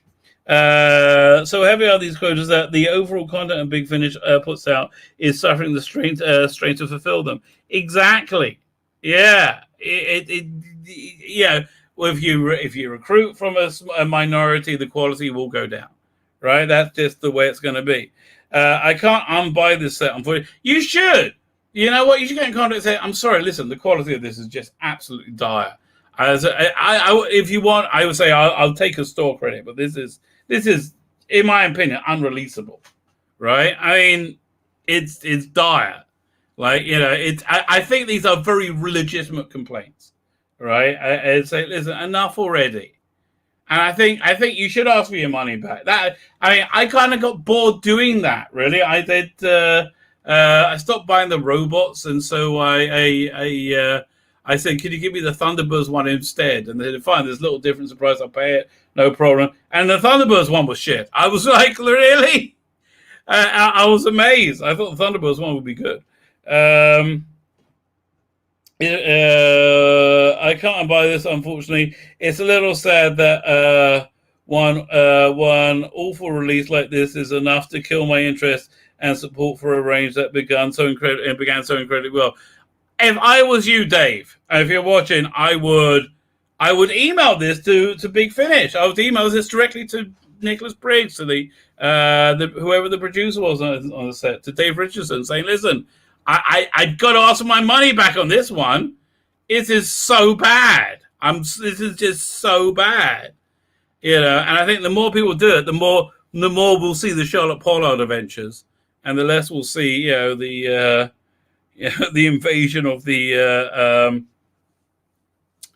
So heavy are these quotas that the overall content of Big Finish puts out is suffering the strain to fulfill them. Exactly. Yeah. Yeah. Well, if you recruit from a minority, the quality will go down. Right. That's just the way it's going to be. I can't unbuy this set. Unfortunately, you should. You know what? You should get in contact and say, "I'm sorry. Listen, the quality of this is just absolutely dire." If you want, I would say I'll take a store credit, but this is, in my opinion, unreleasable, right? I mean, it's dire. Like, I think these are very legitimate complaints, right? I'd say, listen, enough already. And I think you should ask for your money back. I kind of got bored doing that. Really, I did. I stopped buying the robots, and so I said, "Could you give me the Thunderbirds one instead?" And they said, "Fine. There's a little difference in price. I'll pay it. No problem." And the Thunderbirds one was shit. I was like, really? I was amazed. I thought the Thunderbirds one would be good. I can't buy this, unfortunately. It's a little sad that one awful release like this is enough to kill my interest and support for a range that began so incredibly well. If I was you, Dave, if you're watching, I would email this to Big Finish. I would email this directly to Nicholas Briggs, to the whoever the producer was on the set, to Dave Richardson, saying, "Listen, I've got to ask for my money back on this one. It is so bad. This is just so bad, And I think the more people do it, the more we'll see the Charlotte Pollard adventures, and the less we'll see, the invasion of the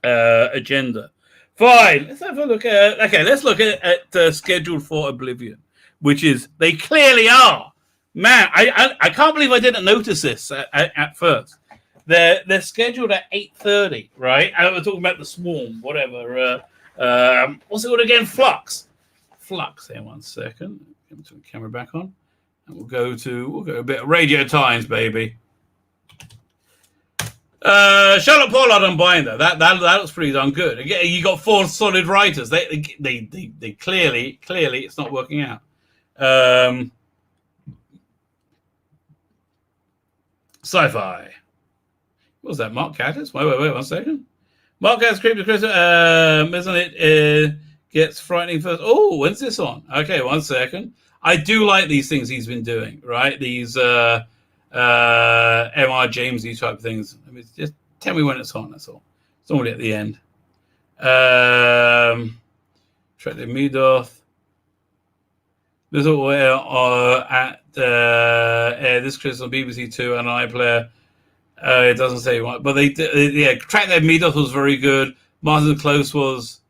agenda. Fine. Let's have a look at. Okay, let's look at Scheduled for Oblivion, which is they clearly are. Man, I can't believe I didn't notice this at first. They're scheduled at 8:30, right? And we're talking about the Swarm, whatever. What's it called again? Flux. Here, 1 second. Get the camera back on, and we'll go a bit of Radio Times, baby. Charlotte Pollard, I'm buying though. That looks pretty darn good. Again, you got 4 solid writers. They clearly it's not working out. Sci-fi. What was that? Mark Caddis? Wait 1 second. Mark Caddis, Creep to Christmas. Isn't it? Gets frightening first. Oh, when's this on? Okay, 1 second. I do like these things he's been doing, right? These M.R. Jamesy type things. I mean, just tell me when it's on. That's all. It's normally at the end. Trek the Meadoff. This will at this Christmas on BBC Two and iPlayer. It doesn't say what, but Track That Meadoff was very good. Martin Close was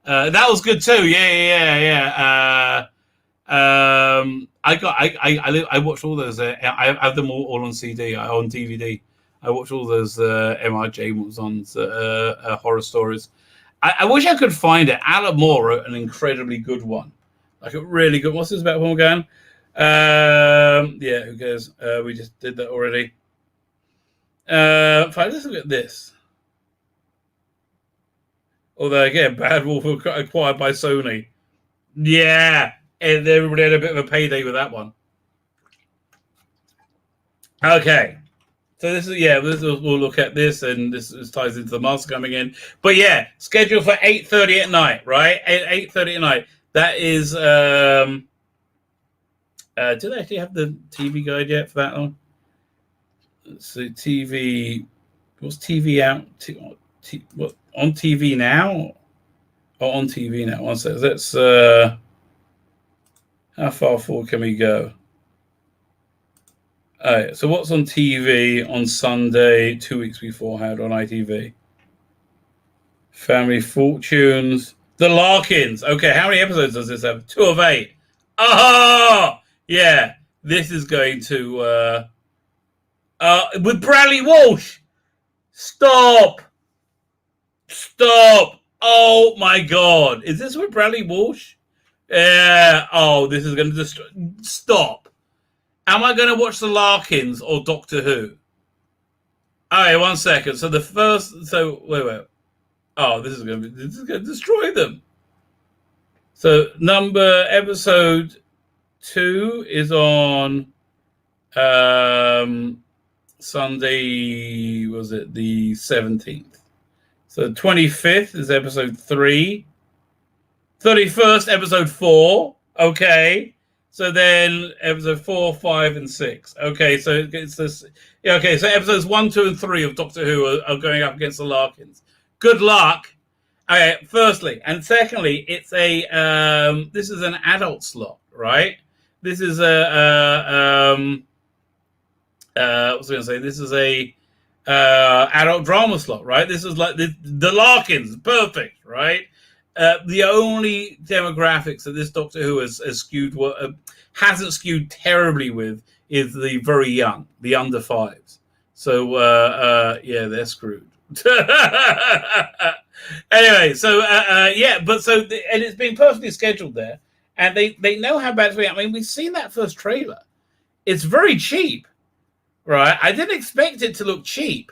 that was good too. Yeah. I watched all those. I have them all on CD, on DVD. I watched all those M.R. James on horror stories. I wish I could find it. Alan Moore wrote an incredibly good one, like a really good. What's this about? One again? Who cares? We just did that already. Fine, let's look at this. Although again, Bad Wolf acquired by Sony. Yeah. And everybody had a bit of a payday with that one. Okay. So we'll look at this, and this ties into the mask coming in. But yeah, scheduled for 8:30 at night, right? 8:30 at night. That is, do they actually have the TV guide yet for that one? Let's see, TV, what's TV out? What, on TV now? Oh, on TV now. One second. Let's, how far forward can we go? All right, so what's on TV on Sunday, 2 weeks beforehand on ITV? Family Fortunes. The Larkins. Okay, how many episodes does this have? 2 of 8. Oh! Yeah, this is going to... with Bradley Walsh. Stop. Oh, my God. Is this with Bradley Walsh? Yeah. Oh, this is going to destroy... Stop. Am I going to watch The Larkins or Doctor Who? All right, 1 second. So the first, so wait. Oh, this is going to destroy them. So episode 2 is on Sunday. Was it the 17th? So 25th is episode 3. 31st, episode 4. Okay. So then episode 4, 5, and 6. Okay, so it's this. Yeah, okay, so episodes 1, 2, and 3 of Doctor Who are going up against the Larkins. Good luck. Okay, firstly. And secondly, it's this is an adult slot, right? This is what was I going to say? This is a adult drama slot, right? This is like the Larkins. Perfect, right? The only demographics that this Doctor Who has skewed, hasn't skewed terribly with, is the very young, the under 5s. So yeah, they're screwed. Anyway, so and it's been perfectly scheduled there, and they know how bad it's been. I mean, we've seen that first trailer. It's very cheap, right? I didn't expect it to look cheap,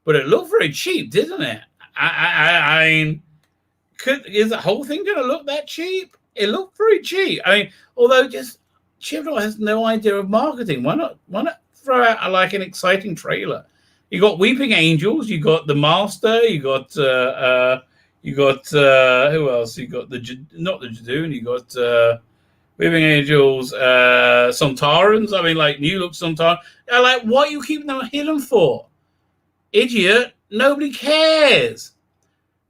but it looked very cheap, didn't it? I mean. Is the whole thing going to look that cheap? It looked very cheap. I mean, although just Chibnall has no idea of marketing. Why not throw out an exciting trailer? You got Weeping Angels, you got The Master, you got who else? You got not the Jadoon, you got Weeping Angels, Sontarans. I mean, like New Look Sontarans. Like, what are you keeping them hidden for? Idiot! Nobody cares.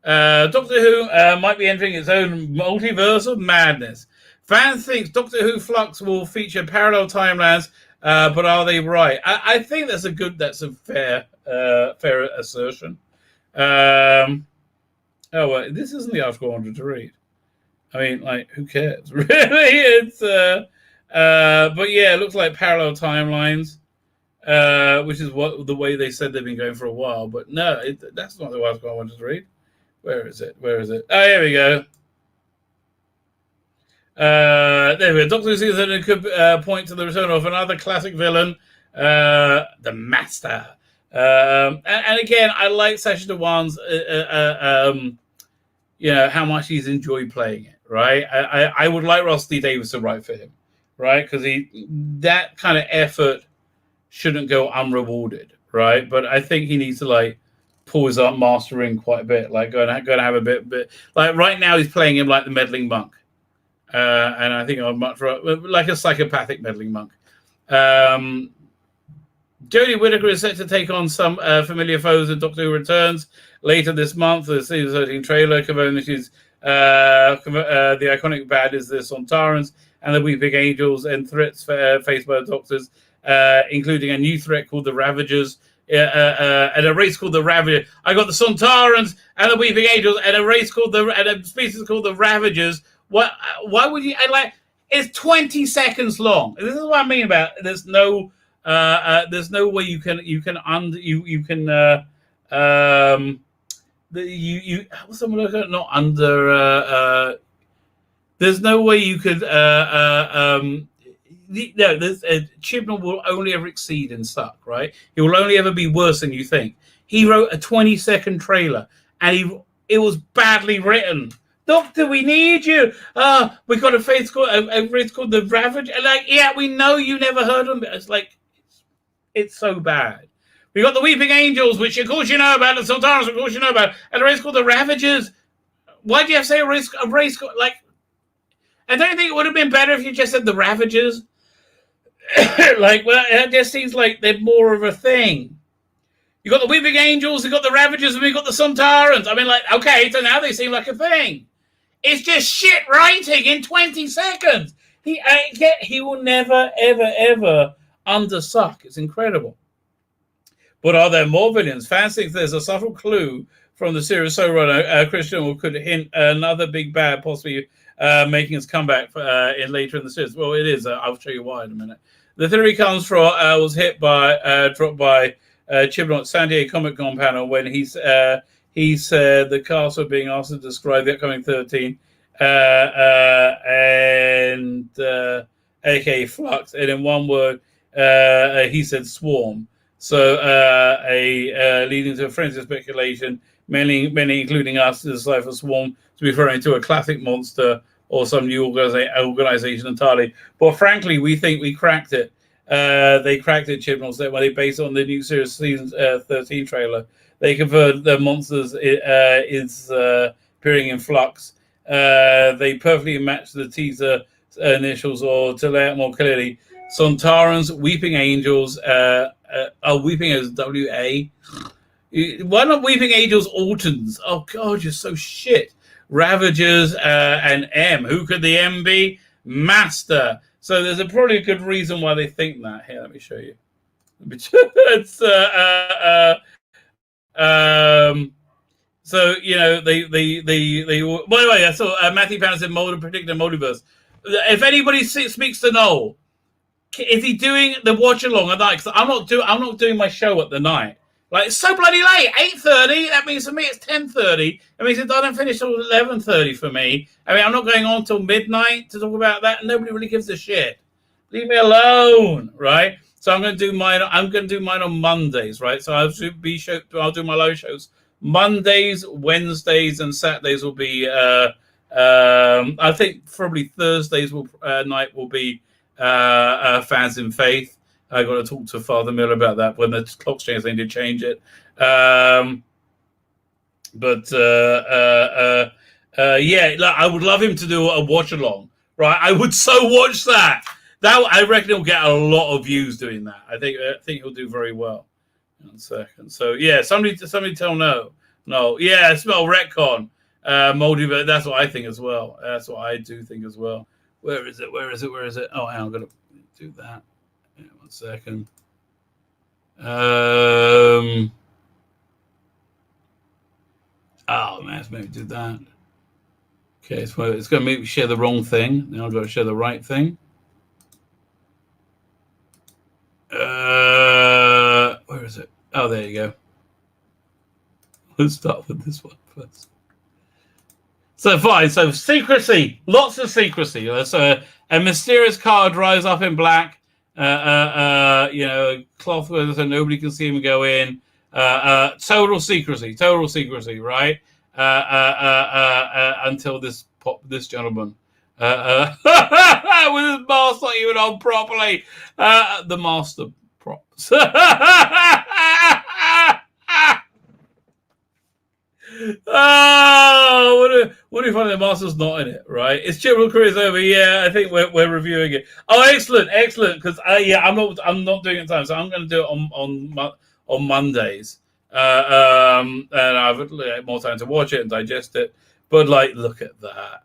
Doctor Who might be entering its own multiverse of madness. Fans think Doctor Who Flux will feature parallel timelines, but are they right? I think that's a fair assertion. Oh, well, this isn't the article I wanted to read. I mean, like, who cares? Really, it's but yeah, it looks like parallel timelines, which is the way they said they've been going for a while. But no, that's not the article I wanted to read. Where is it? Oh, here we go. There we go. Doctor Who season could point to the return of another classic villain, the Master. And again, I like Session of One's, how much he's enjoyed playing it, right? I would like Ross D. Davis to write for him, right? Because that kind of effort shouldn't go unrewarded, right? But I think he needs to pull his mastering quite a bit, going to have a bit like right now he's playing him like the meddling monk, and I think I'd much rather like a psychopathic meddling monk. Jodie Whittaker is set to take on some familiar foes in Doctor Who Returns later this month. The season 13 trailer confirmed that she's the iconic bad is the Sontarans and the Weeping Angels, and threats faced by the Doctors, including a new threat called the Ravagers. And a race called the Ravagers. I got the Sontarans and the Weeping Angels, and a species called the Ravagers. Why would you? It's 20 seconds long. This is what I mean about there's no way you can someone look at not under. There's no way you could no, Chibnall will only ever exceed in suck, right? He will only ever be worse than you think. He wrote a 20-second trailer, and it was badly written. Doctor, we need you. We got a race called the Ravage. Yeah, we know you never heard of them. It's so bad. We got the Weeping Angels, which of course you know about, the Sultanas, of course you know about, and a race called the Ravagers. Why do you have to say a race called, I don't think it would have been better if you just said the Ravagers. It just seems like they're more of a thing. You got the Weeping Angels, you got the Ravagers, and we got the Sontarans. I mean, okay, so now they seem like a thing. It's just shit writing in 20 seconds. He will never, ever, ever undersuck. It's incredible. But are there more villains? Fans think there's a subtle clue from the series showrunner, Christian, could hint another big bad possibly making his comeback later in the series. Well, it is. I'll show you why in a minute. The theory comes from was dropped by Chibnall at San Diego Comic Con panel when he said the cast were being asked to describe the upcoming 13 aka Flux, and in one word he said swarm. So, leading to a frenzy of speculation, many including us, the Cypher Swarm to be referring to a classic monster or some new organization entirely. But frankly, we think we cracked it. They cracked it, Chibnall, when they based on the new series season 13 trailer. They converted the monsters is appearing in Flux. They perfectly matched the teaser initials, or to lay out more clearly, Sontarans, Weeping Angels, Weeping as W-A. Why not Weeping Angels Autons? Oh, God, you're so shit. Ravagers and M. Who could the M be? Master. So there's probably a good reason why they think that. Here, let me show you. It's so they by the way, I saw Matthew Pound said Mulder predicted multiverse. If anybody speaks to Noel, is he doing the watch along at night? Because I'm not doing my show at the night. Like, it's so bloody late. 8:30. That means for me it's 10:30. That means it doesn't finish till 11:30 for me. I mean, I'm not going on till midnight to talk about that. Nobody really gives a shit. Leave me alone, right? So I'm going to do mine. I'm going to do mine on Mondays, right? So I'll do my live shows Mondays, Wednesdays, and Saturdays will be. I think probably Thursdays night will be Fans in Faith. I got to talk to Father Miller about that when the clock's changed. They did change it, yeah. I would love him to do a watch along, right? I would so watch that. I reckon he'll get a lot of views doing that. I think he'll do very well. 1 second. So yeah, somebody tell no. Yeah, smell retcon. Multiverse. That's what I think as well. That's what I do think as well. Where is it? Oh, I'm gonna do that. Yeah, 1 second. Oh man, let's maybe do that. Okay, so it's going to make me share the wrong thing. Now I've got to share the right thing. Where is it? Oh, there you go. Let's start with this one first. So fine. So secrecy, lots of secrecy. So a mysterious car drives up in black. Cloth with so nobody can see him go in. Total secrecy, right? Until this gentleman with his mask not even on properly. The master props. Oh, what do you find the master's not in it, right? It's Chibnall Careers over. Yeah, I think we're reviewing it. Oh, excellent, because I'm not doing it in time, so I'm going to do it on Mondays, and I've more time to watch it and digest it. But look at that.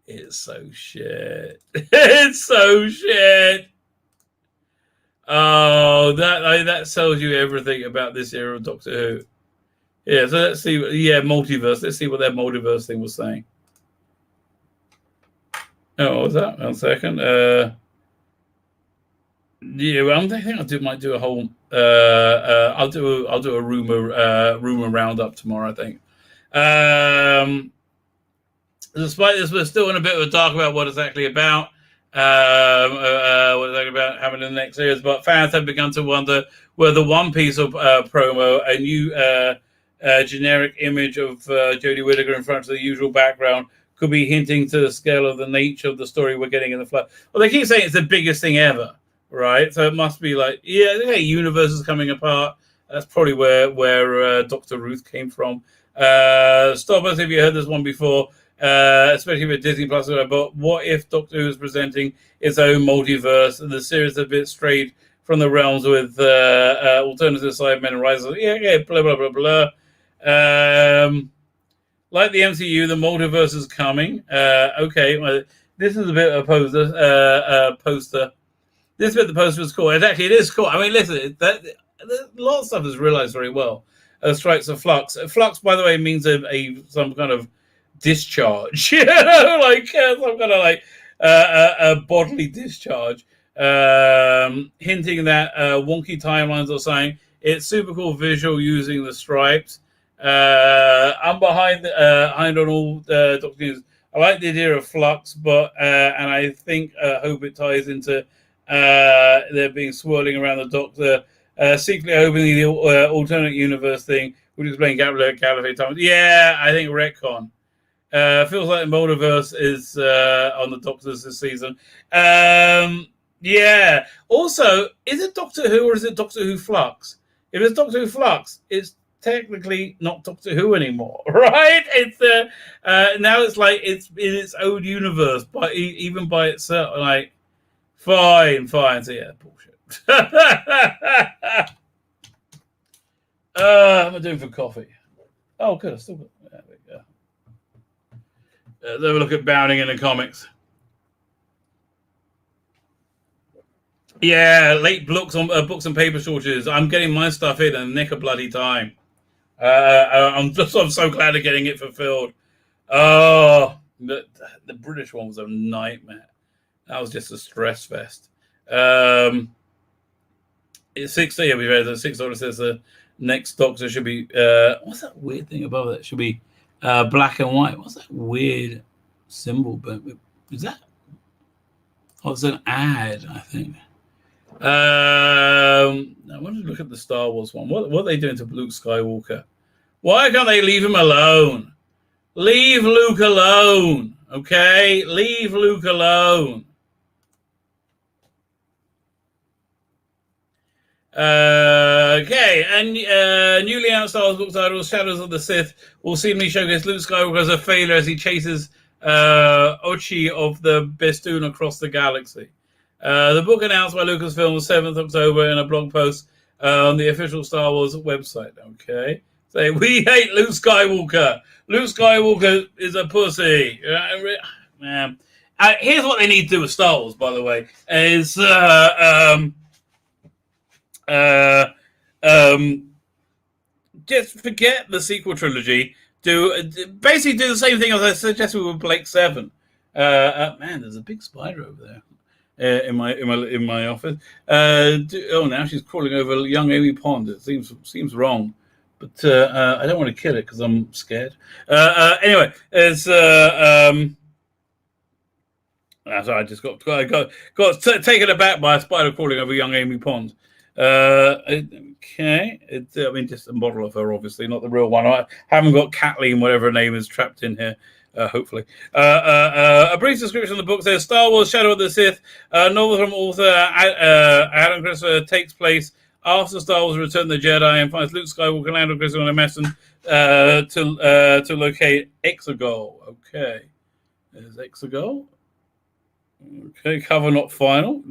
It's so shit. It's so shit. Oh, that tells you everything about this era of Doctor Who. Yeah, so let's see. Yeah, multiverse. Let's see what that multiverse thing was saying. Oh, what was that? 1 second. Yeah, well, I think might do a whole. I'll do a rumor roundup tomorrow, I think. Despite this, we're still in a bit of a dark about what it's actually about. What it's actually about happening in the next series, but fans have begun to wonder whether one piece of promo, a new generic image of Jodie Whittaker in front of the usual background, could be hinting to the scale of the nature of the story we're getting in the Flux. Well, they keep saying it's the biggest thing ever, right? So it must be universe is coming apart. That's probably where Dr. Ruth came from. Stop us if you heard this one before. Especially with Disney Plus, but what if Doctor Who is presenting its own multiverse and the series is a bit strayed from the realms with alternative Cybermen and Rise? Yeah, blah, blah, blah, blah. Like the MCU, the multiverse is coming. Okay, well, this is a bit of a poster. This bit of the poster was cool. It is cool. I mean, listen, a lot of stuff is realized very well. Strikes of Flux. Flux, by the way, means some kind of discharge, some kind of a bodily discharge, hinting that wonky timelines are saying it's super cool visual using the stripes. I'm behind on all Doctor News. I like the idea of Flux, but and I think hope it ties into They're being swirling around the Doctor, secretly opening the alternate universe thing, which explains Gallifrey time. Yeah, I think retcon. Feels like the multiverse is on the Doctors this season. Yeah. Also, is it Doctor Who or is it Doctor Who Flux? If it's Doctor Who Flux, it's technically not Doctor Who anymore, right? It's now it's like it's in its own universe, but even by itself, like fine. So yeah, bullshit. What am I doing for coffee? Oh, good. I still got. There we go. Let's have a look at Bounding in the comics. Yeah, late books and paper shortages. I'm getting my stuff in a nick of bloody time. I'm so glad of getting it fulfilled. Oh, the British one was a nightmare. That was just a stress fest. It's 60. We've read that $6 says the next Doctor should be. What's that weird thing above that? It should be black and white. What's that weird symbol? But is that? Oh, it's an ad, I think. I want to look at the Star Wars one. What are they doing to Luke Skywalker? Why can't they leave him alone? Leave Luke alone, okay? Leave Luke alone. Okay, and newly out Star Wars book title, Shadows of the Sith, will seemingly showcase Luke Skywalker as a failure as he chases Ochi of the Bestoon across the galaxy. The book announced by Lucasfilm was 7th October in a blog post on the official Star Wars website. Okay. Say, we hate Luke Skywalker. Luke Skywalker is a pussy. Here's what they need to do with Star Wars, by the way, is just forget the sequel trilogy. Basically do the same thing as I suggested with Blake 7. Man, there's a big spider over there. In my office. Now she's crawling over young Amy Pond. It seems wrong, but I don't want to kill it because I'm scared. Anyway, it's sorry, I just got taken aback by a spider crawling over young Amy Pond. Okay, just a model of her, obviously, not the real one. I haven't got Kathleen, whatever her name is, trapped in here. Hopefully. A brief description of the book says Star Wars Shadow of the Sith, a novel from author Adam Christopher, takes place after Star Wars Return of the Jedi and finds Luke Skywalker and Lando Calrissian on a mission to locate Exegol. Okay. There's Exegol. Okay, cover not final.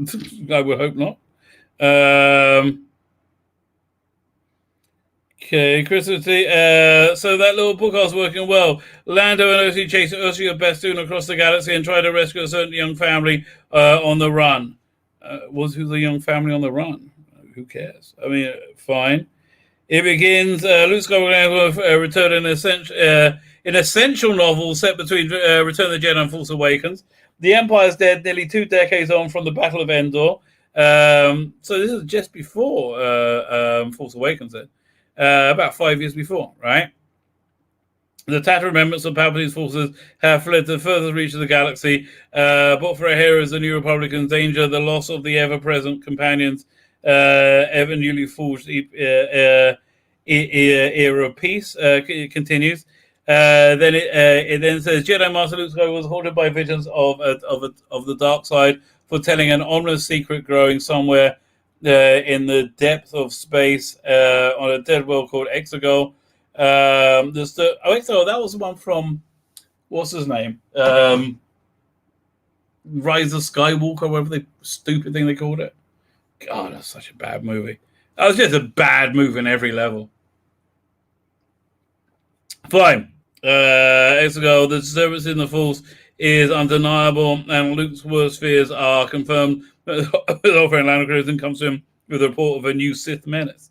I would hope not. Okay, Christopher T. So that little book was working well. Lando and Osi chase Osi of Bestoon across the galaxy and try to rescue a certain young family on the run. Who's the young family on the run? Who cares? I mean, fine. It begins. Luke Skywalker returned in an essential novel set between Return of the Jedi and Force Awakens. The Empire's dead, nearly 2 decades on from the Battle of Endor. So this is just before Force Awakens. Then. About 5 years before, right? The tattered remembrance of Palpatine's forces have fled to the furthest reach of the galaxy, but for our heroes, the New Republic in danger, the loss of the ever-present companions, ever newly forged era of peace continues. Then it then says, Jedi Master Luke Skywalker was haunted by visions of the dark side, foretelling an ominous secret growing somewhere in the depth of space on a dead world called Exegol. That was the one from what's his name? Rise of Skywalker, whatever the stupid thing they called it. God, that's such a bad movie. That was just a bad movie on every level. Fine. Exegol, the disturbance in the Force is undeniable, and Luke's worst fears are confirmed. His old friend Lando Calrissian comes to him with a report of a new Sith menace.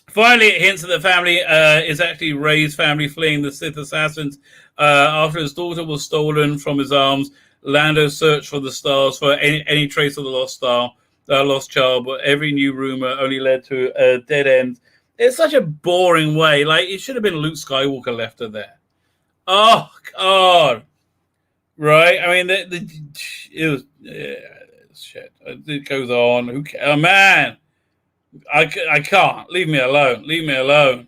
Finally, it hints that the family is actually Rey's family fleeing the Sith assassins. After his daughter was stolen from his arms, Lando searched for the stars for any trace of the lost child, but every new rumor only led to a dead end. It's such a boring way. Like, it should have been Luke Skywalker left her there. Oh, God. Right? I mean, it was... this shit. It goes on. Who cares? Oh, man. I can't. Leave me alone. Leave me alone.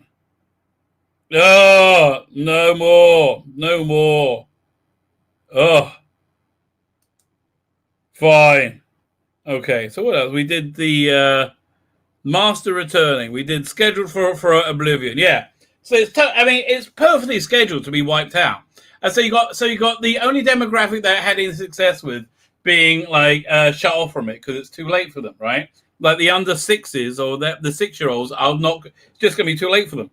Oh, no more. No more. Oh. Fine. Okay, so what else? We did the Master Returning. We did Scheduled for Oblivion. Yeah. So it's perfectly scheduled to be wiped out. And so you got the only demographic that had any success with being like shut off from it because it's too late for them, right? Like the under sixes or the 6-year-olds are not just going to be too late for them.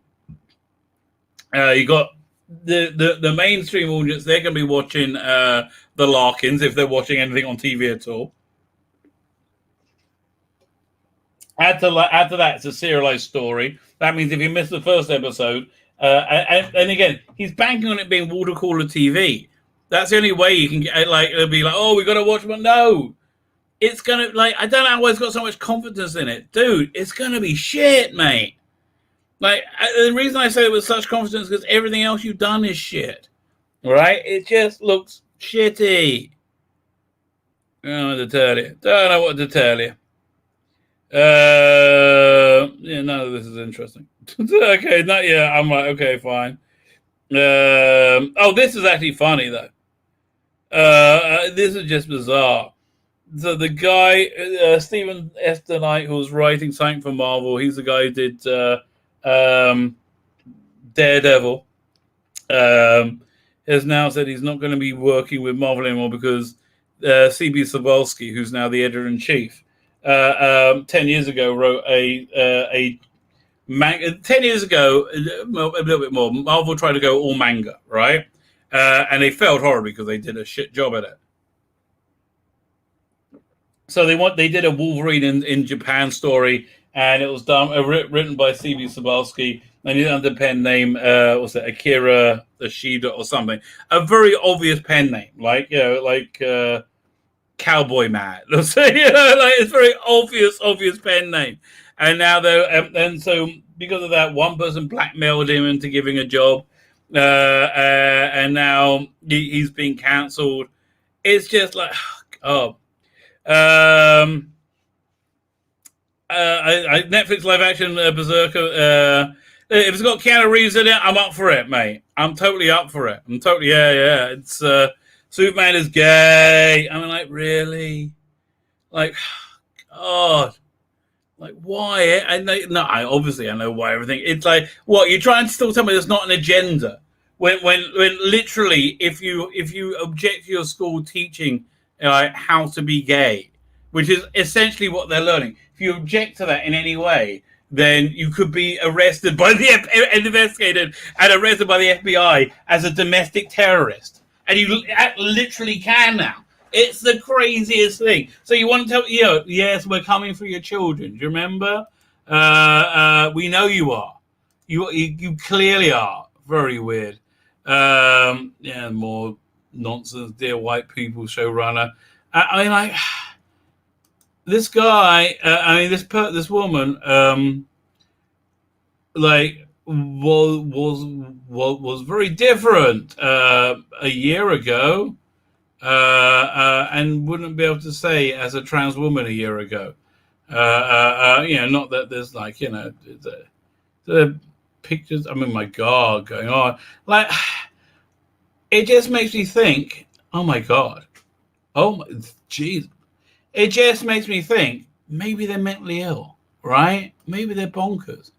You got the mainstream audience; they're going to be watching the Larkins if they're watching anything on TV at all. Add to that, it's a serialized story. That means if you miss the first episode, and again, he's banking on it being water cooler TV. That's the only way you can get it'll be like, oh, we got to watch one. No, it's gonna I don't know why it's got so much confidence in it, dude. It's gonna be shit, mate. The reason I say it with such confidence is because everything else you've done is shit. Right? It just looks shitty. I don't know what to tell you. Don't know what to tell you. Yeah, none of this is interesting. Okay, not yet. I'm like, okay, fine. This is actually funny though. This is just bizarre. So the guy, Stephen Knight, who was writing something for Marvel, he's the guy who did Daredevil. Has now said he's not going to be working with Marvel anymore because C.B. Cebulski, who's now the editor-in-chief, 10 years ago wrote a manga. 10 years ago, a little bit more, Marvel tried to go all manga, right? And they failed horribly because they did a shit job at it. So they did a Wolverine in Japan story, and it was done written by C.B. Cebulski, and he's under the pen name Akira Ishida or something. A very obvious pen name, like Cowboy Man. It's very obvious pen name. And now and so because of that, one person blackmailed him into giving a job, and now he's being cancelled. It's just like, Netflix live action Berserker. If it's got Keanu Reeves in it, I'm up for it, mate. I'm totally up for it. Yeah. It's Superman is gay. I mean, really? God. Why? Obviously I know why everything. It's like, what, you're trying to still tell me there's not an agenda when literally if you object to your school teaching how to be gay, which is essentially what they're learning. If you object to that in any way, then you could be arrested by investigated and arrested by the FBI as a domestic terrorist. And you literally can now. It's the craziest thing. So you want to tell, yes, we're coming for your children. Do you remember? We know you are. You clearly are. Very weird. More nonsense. Dear white people showrunner. This guy, this woman, was very different a year ago, and wouldn't be able to say as a trans woman a year ago. Not that there's the pictures. I mean, my God, going on. It just makes me think. Oh my God. Oh my, jeez. It just makes me think maybe they're mentally ill, right? Maybe they're bonkers.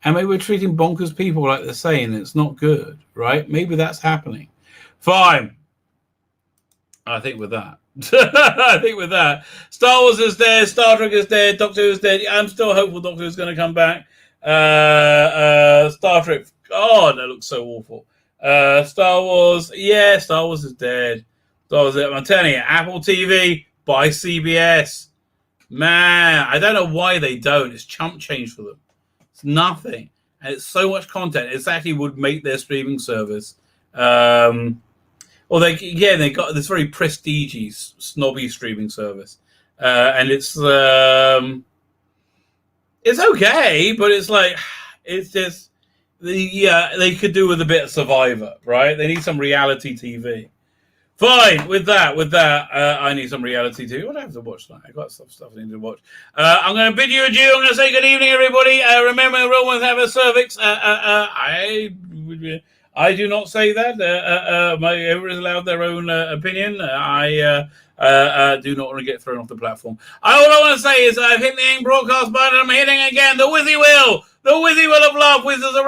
And maybe we're treating bonkers people like they're saying it's not good, right? Maybe that's happening. Fine. I think with that. Star Wars is dead. Star Trek is dead. Doctor Who is dead. I'm still hopeful Doctor Who is going to come back. Star Trek. God, that looks so awful. Star Wars. Yeah, Star Wars is dead. Star Wars. I'm telling you, Apple TV. By CBS. Man, I don't know why they don't. It's chump change for them. It's nothing. And it's so much content. It actually would make their streaming service. They got this very prestige snobby streaming service. And it's okay, but it's just they could do with a bit of Survivor, right? They need some reality TV. Fine, with that, I need some reality too. What do I have to watch tonight? I got some stuff I need to watch. I'm going to bid you adieu. I'm going to say good evening, everybody. Remember, real ones have a cervix. I do not say that. Everyone is allowed their own opinion. I do not want to get thrown off the platform. All I want to say is I've hit the end broadcast button. I'm hitting again the Wizzy Wheel of Love. Wizards around.